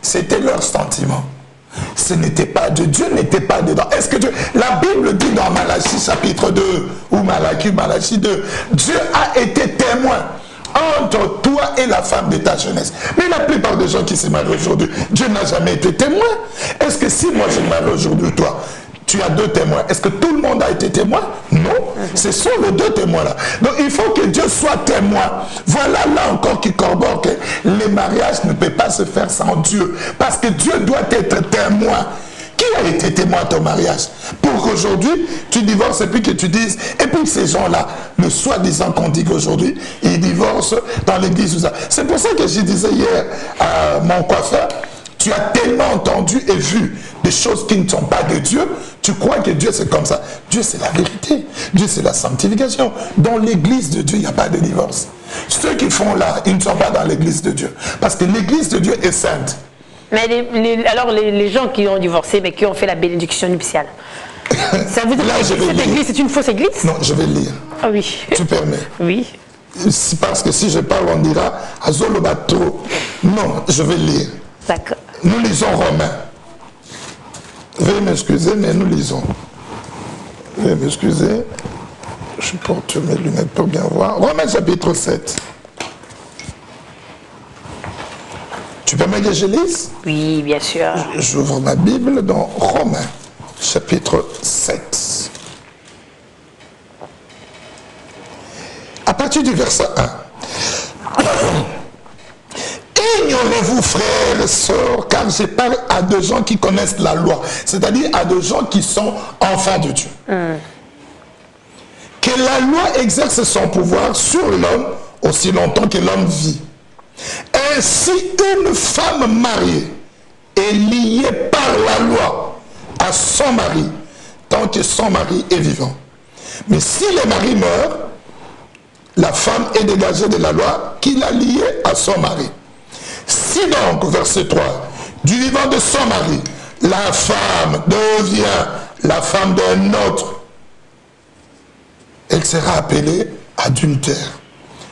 c'était leur sentiment. Ce n'était pas de Dieu, n'était pas dedans. Est-ce que Dieu... La Bible dit dans Malachie chapitre 2, ou Malachie 2, Dieu a été témoin entre toi et la femme de ta jeunesse. Mais la plupart des gens qui se marient aujourd'hui, Dieu n'a jamais été témoin. Est-ce que si moi je me marie aujourd'hui, toi, tu as deux témoins, est-ce que tout le monde a été témoin? Non, ce sont les deux témoins-là. Donc il faut que Dieu soit témoin. Voilà là encore qui corrobore que les mariages ne peuvent pas se faire sans Dieu. Parce que Dieu doit être témoin. Qui a été témoin à ton mariage? Pour qu'aujourd'hui, tu divorces et puis que tu dises... Et puis ces gens-là, le soi-disant qu'on dit qu'aujourd'hui, ils divorcent dans l'église. C'est pour ça que je disais hier à mon coiffeur, tu as tellement entendu et vu des choses qui ne sont pas de Dieu, tu crois que Dieu c'est comme ça. Dieu c'est la vérité, Dieu c'est la sanctification. Dans l'église de Dieu, il n'y a pas de divorce. Ceux qui font là, ils ne sont pas dans l'église de Dieu. Parce que l'église de Dieu est sainte. Mais les gens qui ont divorcé, mais qui ont fait la bénédiction nuptiale, ça veut dire que cette église, c'est une fausse église? Non, je vais lire. Ah oui. Tu permets? Oui. Parce que si je parle, on dira Azolo Bateau. Non, je vais lire. D'accord. Nous lisons Romains. Veuillez m'excuser, mais nous lisons. Veuillez m'excuser. Je porte mes lunettes pour bien voir. Romains chapitre 7. Tu permets que je lise? Oui, bien sûr. J'ouvre ma Bible dans Romains chapitre 7. À partir du verset 1. Ignorez-vous, frères et sœurs, car je parle à des gens qui connaissent la loi, c'est-à-dire à des gens qui sont enfants de Dieu. Que la loi exerce son pouvoir sur l'homme aussi longtemps que l'homme vit. Ainsi, une femme mariée est liée par la loi à son mari, tant que son mari est vivant. Mais si le mari meurt, la femme est dégagée de la loi qui l'a liée à son mari. Si donc, verset 3, du vivant de son mari, la femme devient la femme d'un autre, elle sera appelée adultère.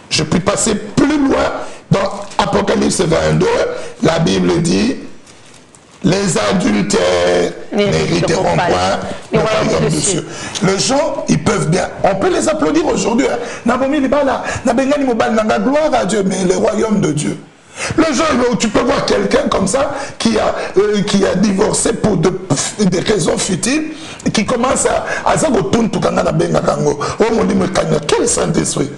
Je puis passer plus loin dans Apocalypse 22, la Bible dit, les adultères n'hériteront point le royaume des cieux. Les gens, ils peuvent bien, on peut les applaudir aujourd'hui. Gloire à Dieu, mais le royaume de Dieu. Le jour où tu peux voir quelqu'un comme ça qui a divorcé pour des raisons futiles, qui commence à dire quel Saint-Esprit.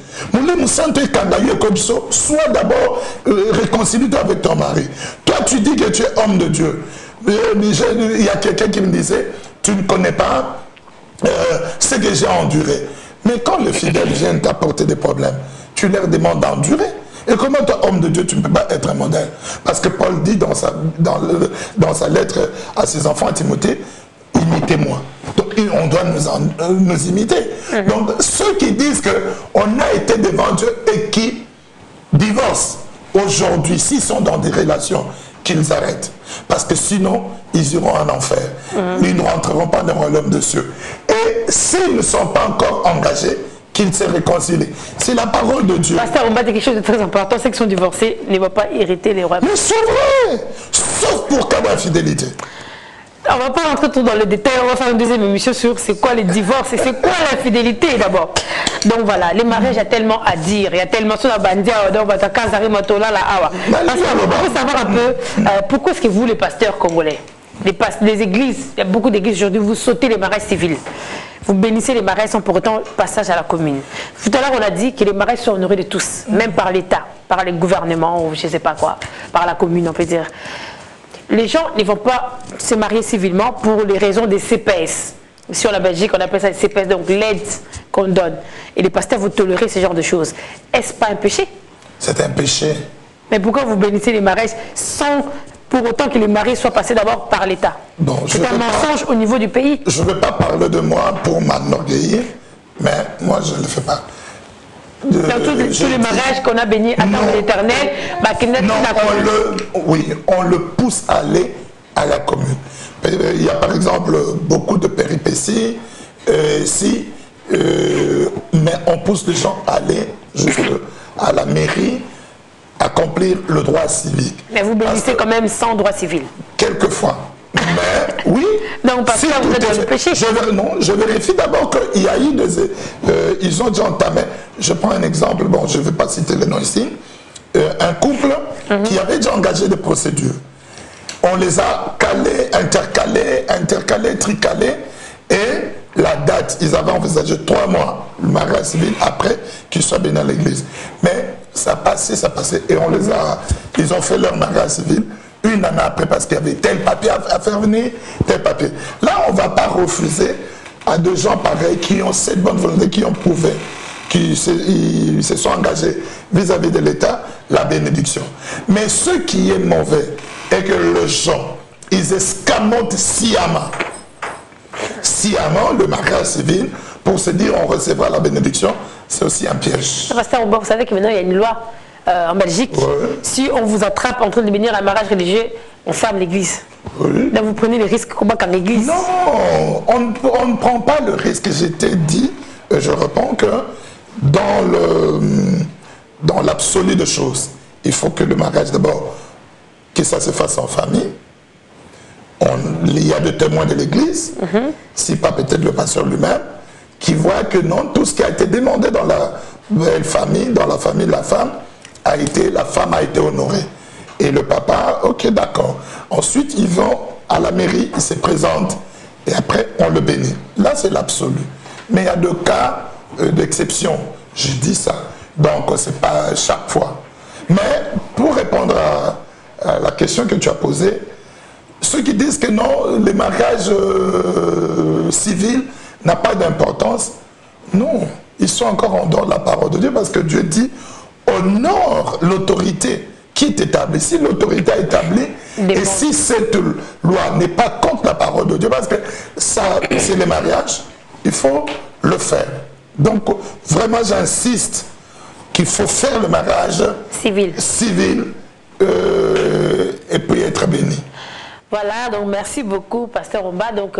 Sois d'abord réconcilié avec ton mari. Toi, tu dis que tu es homme de Dieu. Il y a quelqu'un qui me disait, tu ne connais pas ce que j'ai enduré. Mais quand les fidèles viennent t'apporter des problèmes, tu leur demandes d'endurer. Et comment toi, homme de Dieu, tu ne peux pas être un modèle? Parce que Paul dit dans sa lettre à ses enfants, à Timothée, imitez-moi. Donc on doit nous imiter. Donc ceux qui disent qu'on a été devant Dieu et qui divorcent aujourd'hui, s'ils sont dans des relations, qu'ils arrêtent. Parce que sinon, ils iront en enfer. Ils ne rentreront pas dans le royaume de cieux. Et s'ils ne sont pas encore engagés, qu'ils se réconcilient. C'est la parole de Dieu. Pasteur, on va dire quelque chose de très important, c'est qu'ils sont divorcés, ne vont pas hériter les rois. Mais c'est vrai, sauf pour cas d'infidélité. On va pas rentrer tout dans le détail, on va faire une deuxième émission sur c'est quoi les divorces et c'est quoi l'infidélité d'abord. Donc voilà, les mariages, il y a tellement à dire, il y a tellement sur la bandia, donc il faut savoir un peu pourquoi est-ce que vous, les pasteurs congolais, les églises, il y a beaucoup d'églises aujourd'hui, vous sautez les mariages civils. Vous bénissez les mariages sans pour autant passage à la commune. Tout à l'heure, on a dit que les mariages sont honorés de tous, même par l'État, par les gouvernements ou je ne sais pas quoi, par la commune, on peut dire. Les gens ne vont pas se marier civilement pour les raisons des CPS. Ici, en Belgique, on appelle ça les CPS, donc l'aide qu'on donne. Et les pasteurs, vous tolérez ce genre de choses. Est-ce pas un péché? C'est un péché. Mais pourquoi vous bénissez les mariages sans pour autant que les mariés soient passés d'abord par l'État? Bon, c'est un mensonge au niveau du pays. Je ne veux pas parler de moi pour m'enorgueillir, mais moi, je ne le fais pas. Tous les mariages qu'on a bénis à temps l'éternel, on le pousse à aller à la commune. Il y a par exemple beaucoup de péripéties, mais on pousse les gens à aller juste à la mairie, accomplir le droit civique. Mais vous bénissez quand même sans droit civil? Quelquefois. Mais oui. Donc parce que là, vous êtes dans le péché. Je vérifie d'abord qu'ils a eu ils ont déjà entamé. Je prends un exemple, bon, je ne vais pas citer le nom ici. Un couple qui avait déjà engagé des procédures. On les a calés, intercalés, tricalés. Et la date, ils avaient envisagé 3 mois, le mariage civil, après qu'ils soient bénis à l'église. Mais ça passait. Et ils ont fait leur mariage civil une année après parce qu'il y avait tel papier à faire venir, tel papier. Là, on ne va pas refuser à des gens pareils qui ont cette bonne volonté, qui ont prouvé, qui se sont engagés vis-à-vis de l'État, la bénédiction. Mais ce qui est mauvais est que les gens, ils escamotent sciemment le mariage civil pour se dire on recevra la bénédiction, c'est aussi un piège. Pasteur, vous savez que maintenant il y a une loi en Belgique, si on vous attrape en train de bénir un mariage religieux, on ferme l'église. Oui. Là, vous prenez les risques comme qu'en église. Non, on ne prend pas le risque. Je t'ai dit, je réponds que dans l'absolu des choses, il faut que le mariage, d'abord, que ça se fasse en famille. Il y a des témoins de l'église, si pas peut-être le pasteur lui-même, qui voit que non, tout ce qui a été demandé dans la belle famille, dans la famille de la femme, la femme a été honorée. Et le papa, ok, d'accord. Ensuite, ils vont à la mairie, ils se présentent, et après, on le bénit. Là, c'est l'absolu. Mais il y a des cas d'exception. Je dis ça. Donc, c'est pas chaque fois. Mais, pour répondre à la question que tu as posée, ceux qui disent que non, le mariage civil n'a pas d'importance, non, ils sont encore en dehors de la parole de Dieu parce que Dieu dit honore l'autorité qui est établie. Si l'autorité est établie et si cette loi n'est pas contre la parole de Dieu, parce que ça, c'est le mariage, il faut le faire. Donc, vraiment, j'insiste qu'il faut faire le mariage civil et puis être béni. Voilà, donc merci beaucoup, Pasteur Omba. Donc,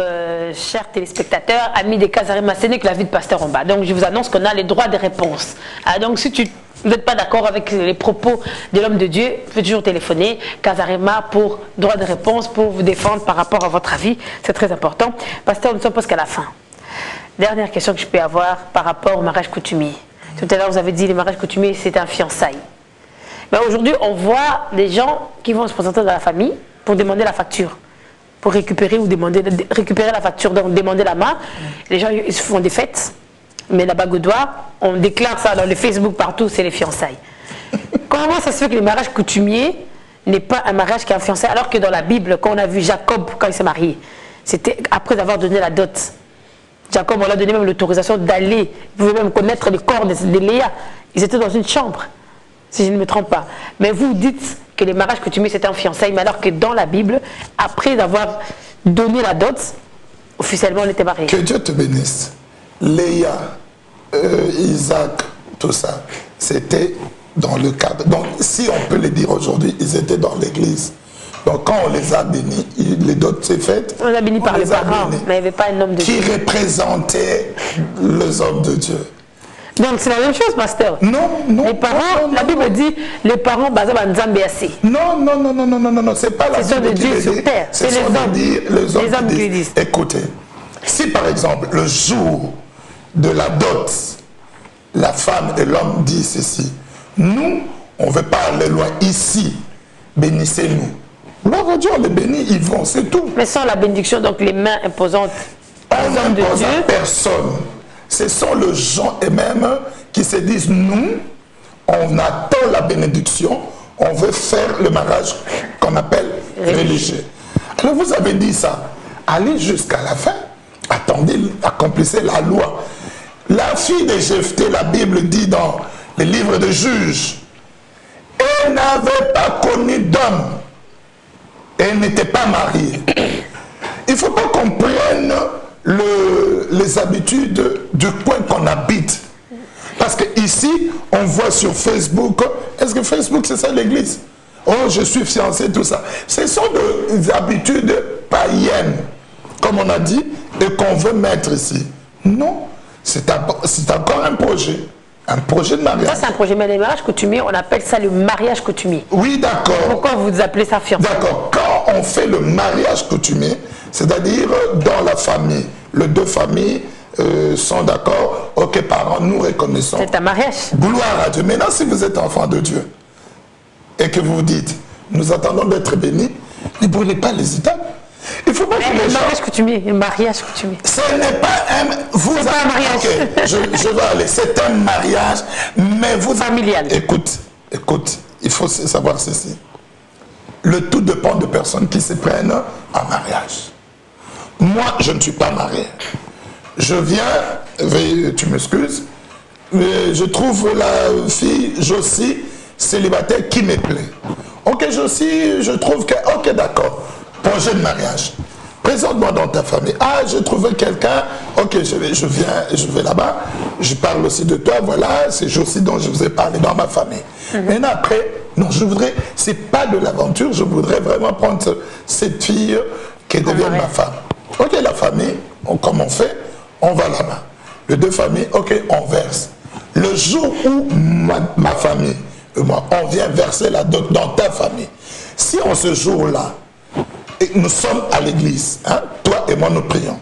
chers téléspectateurs, amis des Casarima, ce n'est que la vie de Pasteur Omba. Donc, je vous annonce qu'on a les droits de réponse. Donc, si vous n'êtes pas d'accord avec les propos de l'homme de Dieu, vous pouvez toujours téléphoner Casarima pour droit de réponse, pour vous défendre par rapport à votre avis. C'est très important. Pasteur, nous ne sommes presque à la fin. Dernière question que je peux avoir par rapport au mariage coutumier. Tout à l'heure, vous avez dit que le mariage coutumier, c'est un fiançailles. Mais aujourd'hui, on voit des gens qui vont se présenter dans la famille pour demander la facture, pour récupérer récupérer la facture, donc demander la main. Les gens ils se font des fêtes, mais la bague au doigt, on déclare ça dans le Facebook partout, c'est les fiançailles. Comment ça se fait que le mariage coutumier n'est pas un mariage qui est un fiançailles, alors que dans la Bible, quand on a vu Jacob quand il s'est marié, c'était après avoir donné la dot. Jacob, on lui a donné même l'autorisation d'aller, vous pouvez même connaître le corps de Léa. Ils étaient dans une chambre, si je ne me trompe pas. Mais vous dites que les mariages coutumiers c'était en fiançailles, mais alors que dans la Bible, après avoir donné la dot, officiellement on était mariés. Que Dieu te bénisse. Léa, Isaac, tout ça, c'était dans le cadre. Donc, si on peut le dire aujourd'hui, ils étaient dans l'église. Donc, quand on les a bénis, les dots s'est faites. On les a bénis par les parents, mais il n'y avait pas un homme de Dieu. Qui représentait les hommes de Dieu. Donc c'est la même chose, pasteur. Non, non. Les parents, la Bible dit, les parents, non, c'est pas la Bible. Ce sont de Dieu sur terre. C'est les hommes qui disent. Écoutez, si par exemple, le jour de la dot, la femme et l'homme disent ceci, nous, on ne veut pas aller loin. Ici, bénissez-nous. Gloire à Dieu, on les bénit, ils vont, c'est tout. Mais sans la bénédiction, donc les mains imposantes aux hommes de Dieu. Personne. Ce sont les gens eux-mêmes qui se disent, nous, on attend la bénédiction, on veut faire le mariage qu'on appelle religieux. Alors vous avez dit ça, allez jusqu'à la fin, attendez, accomplissez la loi. La fille de Jephthé, la Bible dit dans le livre de Juges, elle n'avait pas connu d'homme, elle n'était pas mariée. Il ne faut pas qu'on prenne les habitudes du coin qu'on habite. Parce qu'ici, on voit sur Facebook, est-ce que Facebook c'est ça l'église? Oh, je suis fiancé, tout ça. Ce sont des habitudes païennes, comme on a dit, et qu'on veut mettre ici. Non, c'est encore un projet. Un projet de mariage. Ça, c'est un projet, mais les mariages coutumiers, on appelle ça le mariage coutumier. Oui, d'accord. Pourquoi vous appelez ça fiançailles? D'accord. Quand on fait le mariage coutumier, c'est-à-dire dans la famille, les deux familles sont d'accord, ok, parents, nous reconnaissons. C'est un mariage. Gloire à Dieu. Maintenant, si vous êtes enfant de Dieu et que vous vous dites, nous attendons d'être bénis, ne brûlez pas les étapes. Il ne faut pas que les gens... mariage coutumier, un mariage coutumier. Ce n'est pas un... C'est pas un mariage. Okay, je vais aller. C'est un mariage, mais vous... Familial. Écoute, il faut savoir ceci. Le tout dépend de personnes qui se prennent en mariage. Moi, je ne suis pas marié. Je viens, tu m'excuses, mais je trouve la fille, Josie, célibataire, qui me plaît. Ok, Josie, je trouve que... Ok, d'accord. Projet de mariage. Présente-moi dans ta famille. Ah, j'ai trouvé quelqu'un. Ok, je vais là-bas. Je parle aussi de toi. Voilà, c'est Josie dont je vous ai parlé dans ma famille. Maintenant, après, non, je voudrais... C'est pas de l'aventure. Je voudrais vraiment prendre cette fille qui devienne ma femme. Ok, la famille, comme on fait, on va là-bas. Les deux familles, ok, on verse. Le jour où ma famille, moi, on vient verser la dot dans ta famille, si en ce jour-là, nous sommes à l'église, hein, toi et moi nous prions.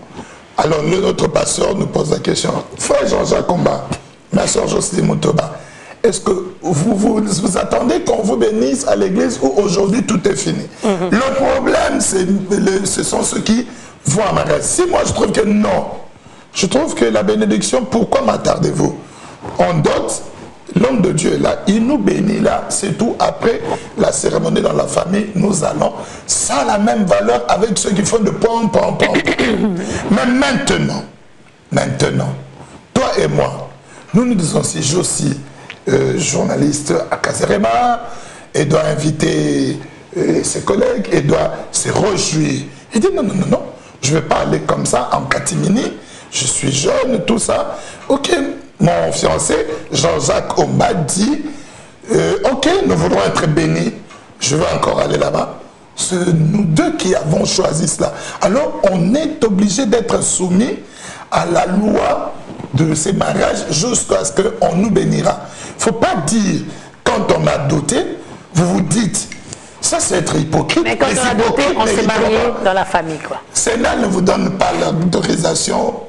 Alors notre pasteur nous pose la question, frère Jean-Jacques Combat, ma soeur Jocelyne Motoba, est-ce que vous attendez qu'on vous bénisse à l'église ou aujourd'hui tout est fini? Le problème, ce sont ceux qui vont à mariage. Si moi je trouve que non, je trouve que la bénédiction, pourquoi m'attardez-vous? On dote, l'homme de Dieu est là, il nous bénit là, c'est tout. Après la cérémonie dans la famille, nous allons. Ça a la même valeur avec ceux qui font de pom. Mais maintenant, toi et moi, nous disons si Josie, journaliste à Casarema, elle doit inviter ses collègues, elle doit se réjouir. Il dit non, je ne vais pas aller comme ça en catimini, je suis jeune, tout ça. Ok, mon fiancé, Jean-Jacques Omba, dit ok, nous voulons être bénis, je vais encore aller là-bas. C'est nous deux qui avons choisi cela. Alors, on est obligé d'être soumis à la loi de ces mariages jusqu'à ce qu'on nous bénira. Il ne faut pas dire, quand on a doté, vous vous dites, ça c'est être hypocrite. Mais quand on a doté, on s'est marié dans la famille, quoi. Cela ne vous donne pas l'autorisation.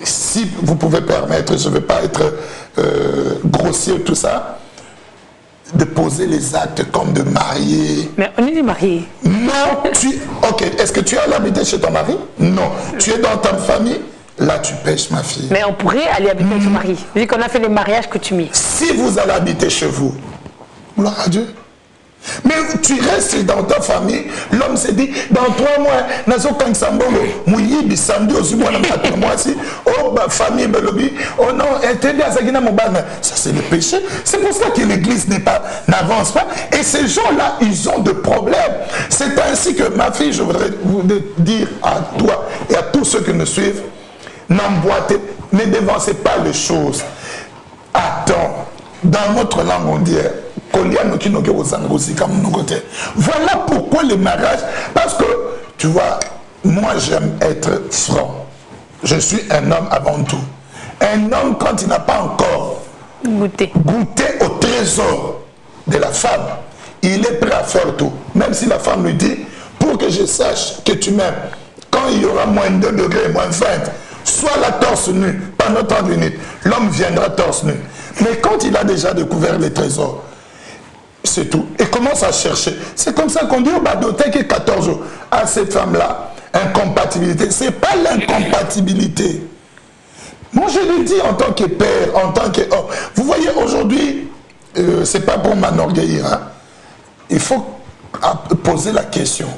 Si vous pouvez permettre, je ne vais pas être grossier, tout ça, de poser les actes comme de marier. Mais on est marié. Non, ok, est-ce que tu as l'habité chez ton mari? Non. Tu es dans ta famille? Là, tu pêches, ma fille. Mais on pourrait aller habiter avec son mari, vu qu'on a fait le mariage coutumier. Si vous allez habiter chez vous, gloire à Dieu. Mais tu restes dans ta famille, l'homme se dit, dans 3 mois, oh, ma famille, oh non, ça c'est le péché. C'est pour ça que l'église n'avance pas. Et ces gens-là, ils ont des problèmes. C'est ainsi que, ma fille, je voudrais vous dire à toi et à tous ceux qui nous suivent, n'emboîtez, ne dévancez pas les choses. Attends, dans notre langue, on dit, voilà pourquoi le mariage, parce que, tu vois, moi j'aime être franc. Je suis un homme avant tout. Un homme, quand il n'a pas encore goûté au trésor de la femme, il est prêt à faire tout. Même si la femme lui dit, pour que je sache que tu m'aimes, quand il y aura moins 2 degrés, moins 20, soit la torse nue pendant 30 minutes, l'homme viendra torse nu. Mais quand il a déjà découvert les trésors, c'est tout. Et commence à chercher. C'est comme ça qu'on dit au Badotek 14 jours. À cette femme-là, incompatibilité. Ce n'est pas l'incompatibilité. Moi, je le dis en tant que père, en tant qu'homme. Vous voyez, aujourd'hui, ce n'est pas pour m'enorgueillir. Hein. Il faut poser la question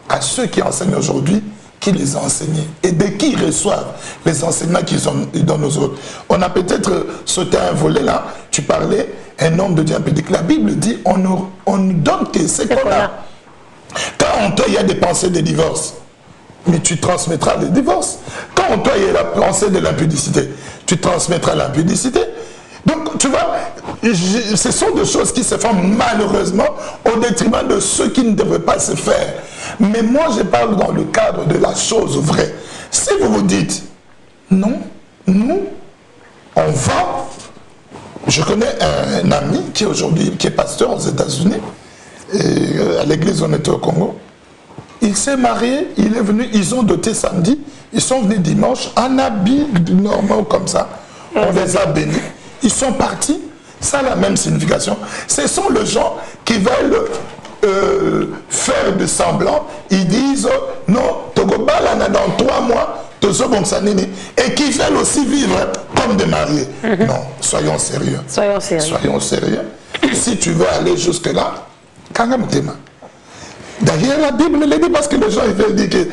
à ceux qui enseignent aujourd'hui, qui les ont enseignés et de qui ils reçoivent les enseignements qu'ils donnent aux autres. On a peut-être sauté un volet là, tu parlais, un homme de Dieu impédique. La Bible dit, on ne donne que ce qu'on a. Quand en toi il y a des pensées de divorce, mais tu transmettras le divorce. Quand en toi il y a la pensée de l'impudicité, tu transmettras l'impudicité. Donc, tu vois, ce sont des choses qui se font malheureusement au détriment de ceux qui ne devraient pas se faire. Mais moi, je parle dans le cadre de la chose vraie. Si vous vous dites, non, nous, on va... Je connais un ami qui aujourd'hui, qui est pasteur aux États-Unis, à l'église où on était au Congo. Il s'est marié, il est venu, ils ont doté samedi, ils sont venus dimanche, en habit normal comme ça. On les a bénis. Ils sont partis, ça a la même signification. Ce sont les gens qui veulent faire de semblant. Ils disent, non, Togobala dans 3 mois, et qui veulent aussi vivre comme des mariés. Non, soyons sérieux. Soyons sérieux. Soyons sérieux. Si tu veux aller jusque-là, Kangamutema. D'ailleurs, la Bible le dit parce que les gens ils veulent dire que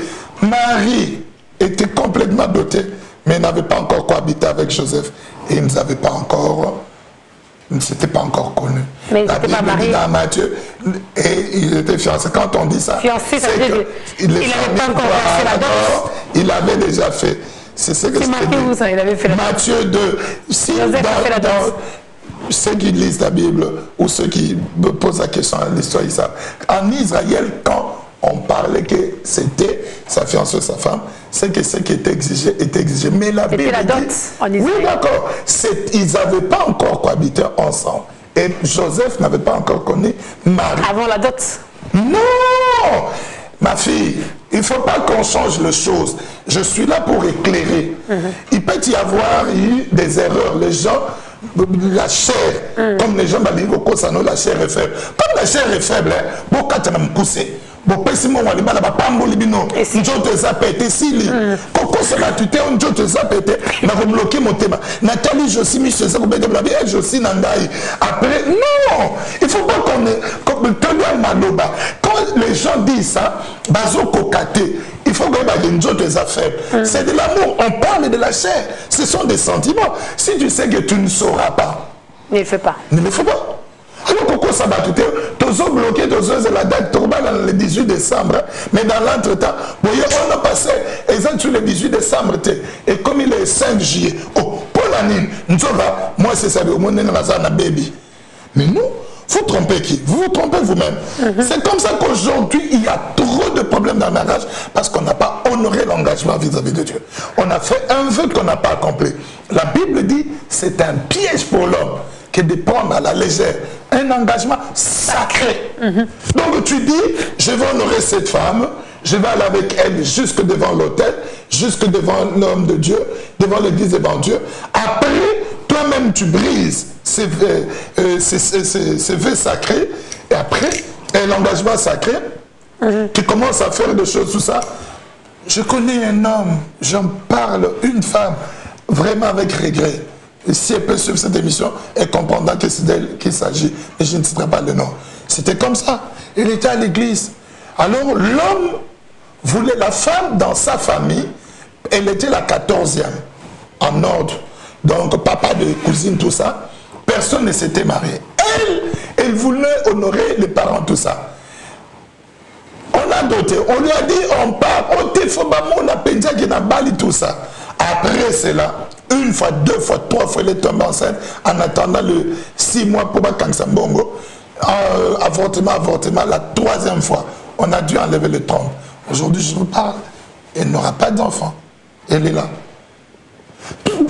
Marie était complètement dotée, mais n'avait pas encore cohabité avec Joseph. Et ils ne savaient pas encore, ils ne s'étaient pas encore connus. Mais la Bible dit dans Matthieu, et il était fiancé. Quand on dit ça, fiancé, ça veut dire qu'il n'avait pas encore versé la dot. Il avait déjà fait. C'est ce que c'est marqué où ça, il avait fait la dot. Matthieu 2. Si Joseph a fait la dot. Ceux qui lisent la Bible ou ceux qui me posent la question à l'histoire, ils savent. En Israël, quand on parlait que c'était sa fiancée, sa femme, c'est que ce qui était exigé était exigé. Mais la Bible la dot dit, en Israël. oui, d'accord, ils n'avaient pas encore cohabité ensemble. Et Joseph n'avait pas encore connu Marie. Avant la dot? Non, ma fille, il ne faut pas qu'on change les choses. Je suis là pour éclairer. Il peut y avoir eu des erreurs. Les gens, la chair, comme les gens, la chair est faible. Comme la chair est faible, beaucoup de poussé. Bopesimo waliba la bapambo libino njoto eza pété sili koko ça va tuter njoto eza pété na bloquer mon thème Nathalie Josi Michel ça peut être la vie Josi Nandai après non il faut pas qu'on tenir maloba quand les gens disent ça bazo kokate il faut que les njoto eza faible c'est de l'amour on parle de la chair ce sont des sentiments si tu sais que tu ne sauras pas ne le fais pas alors pourquoi ça va tout toujours bloqué la date le 18 décembre mais dans l'entretemps on a passé exemple sur le 18 décembre et comme il est 5 juillet oh pour l'année moi c'est ça au monde baby mais nous vous trompez qui vous trompez vous-même c'est comme ça qu'aujourd'hui il y a trop de problèmes dans le mariage parce qu'on n'a pas honoré l'engagement vis-à-vis de Dieu on a fait un vœu qu'on n'a pas accompli la Bible dit c'est un piège pour l'homme que de prendre à la légère un engagement sacré. Donc tu dis, je vais honorer cette femme, je vais aller avec elle jusque devant l'autel, jusque devant l'homme de Dieu, devant l'église devant Dieu. Après, toi-même tu brises ces vœux sacrés, et après, l'engagement sacré, tu commences à faire des choses, tout ça. Je connais un homme, j'en parle, une femme, vraiment avec regret. Et si elle peut suivre cette émission, elle comprendra que c'est d'elle qu'il s'agit. Mais je ne citerai pas le nom. C'était comme ça. Il était à l'église. Alors l'homme voulait la femme dans sa famille. Elle était la 14e en ordre. Donc papa de cousine, tout ça. Personne ne s'était marié. Elle voulait honorer les parents, tout ça. On a doté. On lui a dit, on part. On a pensé qu'il a bali tout ça. Après cela, une fois, 2 fois, 3 fois, elle est tombée enceinte en attendant le 6 mois pour Bakanksambongo. Avortement, la 3e fois, on a dû enlever le trompe. Aujourd'hui, je vous parle, elle n'aura pas d'enfant. Elle est là.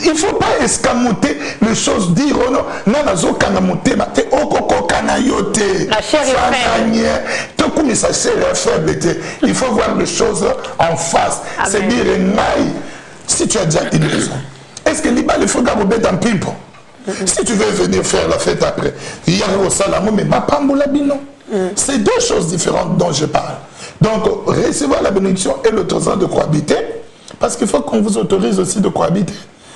Il ne faut pas escamoter les choses, dire oh non, non, nazo kangamote, mate, okoko kanayote. La chair est faible. Il faut voir les choses en face. C'est dire, si tu as déjà une raison, est-ce que l'Ibal, il faut garder un pimpo? Si tu veux venir faire la fête après, il y a au Salamo, mais ma pamboulabino. C'est deux choses différentes dont je parle. Donc, recevoir la bénédiction et l'autorisation de cohabiter, parce qu'il faut qu'on vous autorise aussi de cohabiter.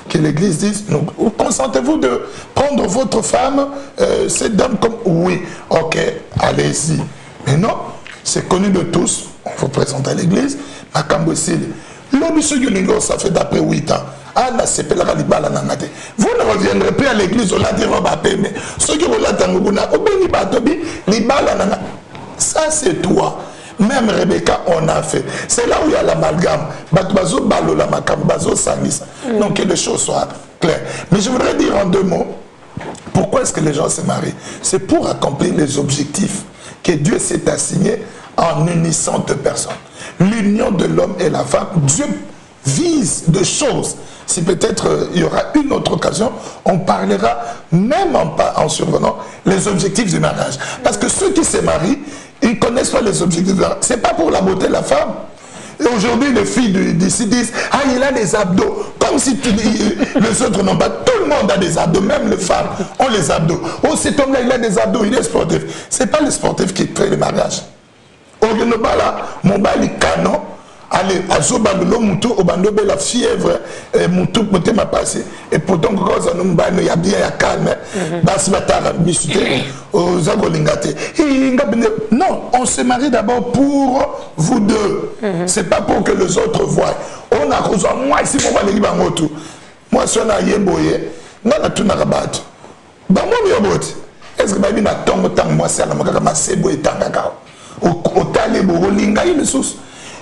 Que l'Église dise, consentez-vous de prendre votre femme, cette dame comme... Oui, ok, allez-y. Mais non, c'est connu de tous, on vous présente à l'Église, ma cambosile. L'homme ça fait d'après 8 ans. Vous ne reviendrez plus à l'église au mais ceux qui vont ça c'est toi. Même Rebecca, on a fait. C'est là où il y a l'amalgame. Donc que les choses soient claires. Mais je voudrais dire en 2 mots, pourquoi est-ce que les gens se marient? C'est pour accomplir les objectifs que Dieu s'est assigné en unissant 2 personnes. L'union de l'homme et la femme, Dieu vise de choses. Si peut-être il y aura une autre occasion, on parlera même en survenant les objectifs du mariage. Parce que ceux qui se marient, ils ne connaissent pas les objectifs du mariage. Ce n'est pas pour la beauté de la femme. Et aujourd'hui, les filles d'ici disent « Ah, il a des abdos ». Comme si les autres n'ont pas. Tout le monde a des abdos, même les femmes ont les abdos. « Oh, cet homme-là, il a des abdos, il est sportif ». Ce n'est pas le sportif qui fait le mariage. Mon bali canon. Allez, à Zobabelo, Moutou, au Bandobe, la fièvre, Moutou, Mouté m'a passé. Et pourtant, il y a bien, il y a calme. Basmatara, Bissute, aux Zagolingate. Non, on se marie d'abord pour vous deux. C'est pas pour que les autres voient. On a causé, moi, ici, moi, les Bangotou. Moi, si on a Yemboye, on a tout na rabat. Bah, moi, Yobot. Est-ce que ma vie n'a tant que moi, c'est la maga, ma sebo et tangaka. Au talebo, au linga, il est sous.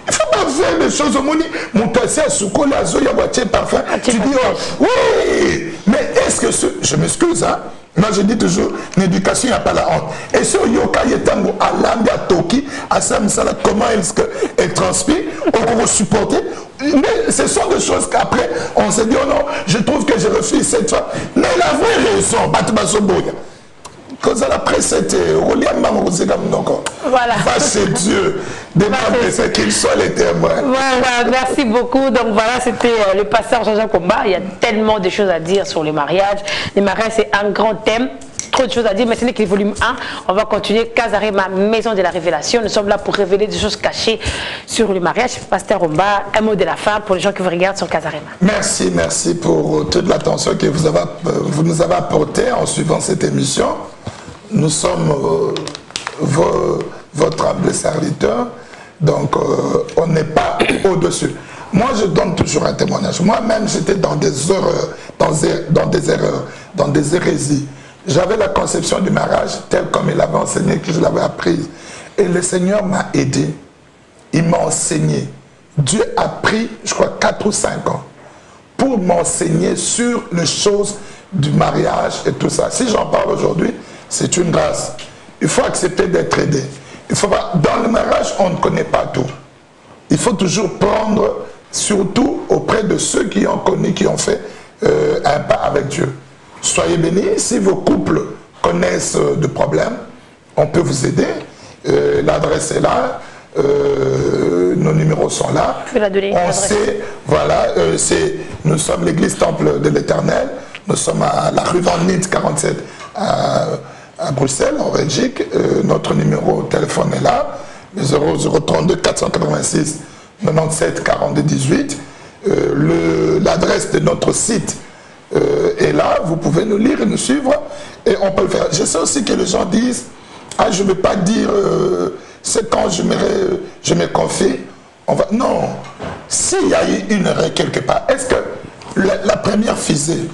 Il ne faut pas faire des choses au monde. Mon tassé à Souko, la zoya, boîtier, parfum. Tu dis, oh, oui, mais est-ce que ce. Je m'excuse, hein. Moi, je dis toujours, l'éducation, il n'y a pas la honte. Et ce yoka yetango, à l'ambi, à Toki, à Samsala, comment est-ce qu'elle transpire, on peut supporter. Mais ce sont des choses qu'après, on se dit, oh non, je trouve que je refuse cette femme. Mais la vraie raison, Batibaso Boya. Quand la presse c'était voilà. C'est Dieu, demande qu'il soit les témoins. Voilà, merci beaucoup. Donc voilà, c'était le pasteur Jean-Jacques Komba. Il y a tellement de choses à dire sur les mariages. Les mariages, c'est un grand thème. Trop de choses à dire, mais ce n'est que le volume 1. On va continuer. Casarema, maison de la révélation. Nous sommes là pour révéler des choses cachées sur le mariage. Pasteur Komba, un mot de la fin pour les gens qui vous regardent sur Casarema. Merci pour toute l'attention que vous nous avez apportée en suivant cette émission. Nous sommes votre humble serviteur, donc on n'est pas au-dessus. Moi, je donne toujours un témoignage. Moi-même, j'étais dans des erreurs, dans des hérésies. J'avais la conception du mariage telle comme il avait enseigné, que je l'avais apprise. Et le Seigneur m'a aidé. Il m'a enseigné. Dieu a pris, je crois, 4 ou 5 ans pour m'enseigner sur les choses du mariage et tout ça. Si j'en parle aujourd'hui, c'est une grâce. Il faut accepter d'être aidé. Il faut pas, dans le mariage, on ne connaît pas tout. Il faut toujours prendre, surtout auprès de ceux qui ont connu, qui ont fait un pas avec Dieu. Soyez bénis. Si vos couples connaissent des problèmes, on peut vous aider. L'adresse est là. Nos numéros sont là. Je vais la donner. On sait, voilà, nous sommes l'église Temple de l'Éternel. Nous sommes à la rue Van Nint 47 à Bruxelles, en Belgique. Notre numéro de téléphone est là, le 0032 486 97 42 18. L'adresse de notre site est là. Vous pouvez nous lire et nous suivre et on peut le faire. Je sais aussi que les gens disent « Ah, je ne veux pas dire c'est quand je me confie. » Non. S'il y a eu une erreur quelque part, est-ce que la première fusée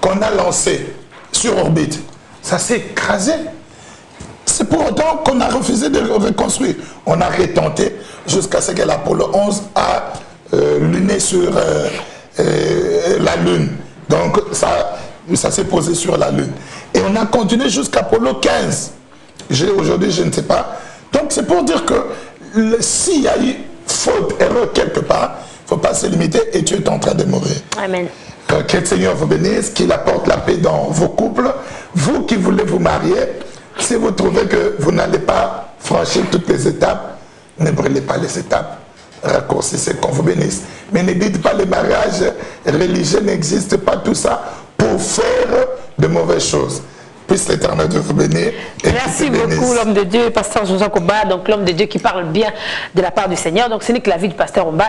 qu'on a lancée sur orbite, ça s'est écrasé? C'est pour autant qu'on a refusé de le reconstruire. On a retenté jusqu'à ce que l'Apollo 11 a luné sur la Lune. Donc ça s'est posé sur la Lune. Et on a continué jusqu'à Apollo 15. Aujourd'hui, je ne sais pas. Donc c'est pour dire que s'il y a eu faute, erreur quelque part, ne faut pas se limiter et tu es en train de mourir. Amen. Que le Seigneur vous bénisse, qu'il apporte la paix dans vos couples. Vous qui voulez vous marier, si vous trouvez que vous n'allez pas franchir toutes les étapes, ne brûlez pas les étapes. Raccourcissez, qu'on vous bénisse. Mais ne dites pas les mariages religieux n'existe pas, tout ça, pour faire de mauvaises choses. Puisse l'Éternel vous bénir. Merci beaucoup, l'homme de Dieu, pasteur Joseph Omba, donc l'homme de Dieu qui parle bien de la part du Seigneur. Donc ce n'est que la vie du pasteur Omba.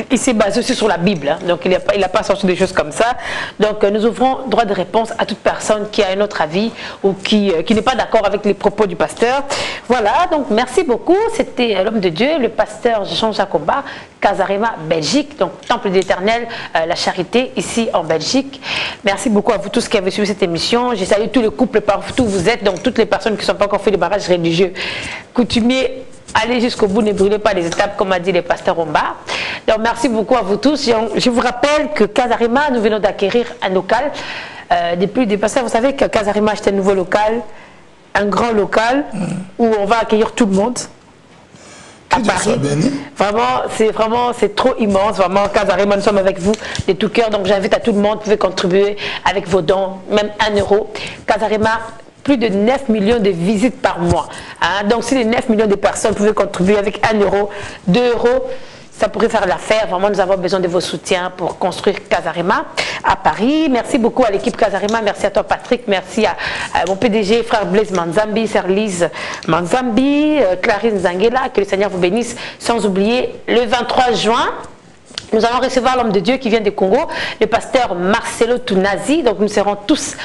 Il s'est basé aussi sur la Bible, hein. Donc il n'a pas sorti des choses comme ça. Donc nous ouvrons droit de réponse à toute personne qui a un autre avis ou qui n'est pas d'accord avec les propos du pasteur. Voilà, donc merci beaucoup. C'était l'homme de Dieu, le pasteur Jean-Jacques Omba, Casarema, Belgique, donc Temple de l'Éternel, la charité, ici en Belgique. Merci beaucoup à vous tous qui avez suivi cette émission. Je salue tous les couples partout où vous êtes, donc toutes les personnes qui ne sont pas encore fait de mariage religieux, coutumiers. Allez jusqu'au bout, ne brûlez pas les étapes, comme a dit le pasteur Omba. Donc, merci beaucoup à vous tous. Je vous rappelle que Casarema, nous venons d'acquérir un local. Depuis des pasteurs, vous savez que Casarema a acheté un nouveau local, un grand local, où on va accueillir tout le monde. À Paris. Vraiment, c'est trop immense. Vraiment, Casarema, nous sommes avec vous de tout cœur. Donc, j'invite à tout le monde, vous pouvez contribuer avec vos dons, même 1 euro. Casarema, plus de 9 millions de visites par mois. Hein? Donc, si les 9 millions de personnes pouvaient contribuer avec 1 euro, 2 euros, ça pourrait faire l'affaire. Vraiment, nous avons besoin de vos soutiens pour construire Casarema à Paris. Merci beaucoup à l'équipe Casarema. Merci à toi, Patrick. Merci à mon PDG, frère Blaise Manzambi, sœur Lise Manzambi, Clarisse Zangela. Que le Seigneur vous bénisse. Sans oublier, le 23 juin, nous allons recevoir l'homme de Dieu qui vient du Congo, le pasteur Marcelo Tunazi. Donc nous serons tous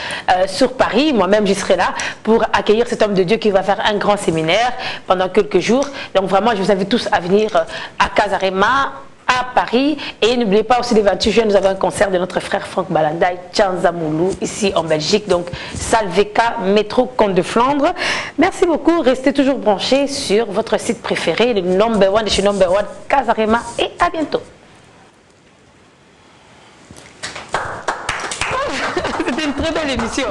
sur Paris. Moi-même, j'y serai là pour accueillir cet homme de Dieu qui va faire un grand séminaire pendant quelques jours. Donc vraiment, je vous invite tous à venir à Casarema, à Paris. Et n'oubliez pas aussi, les 28 juin, nous avons un concert de notre frère Franck Balandaï, Tchanzamoulou, ici en Belgique. Donc, Salveka, métro Comte de Flandre. Merci beaucoup. Restez toujours branchés sur votre site préféré, le number one de chez Number One, Casarema. Et à bientôt. C'était une très belle émission.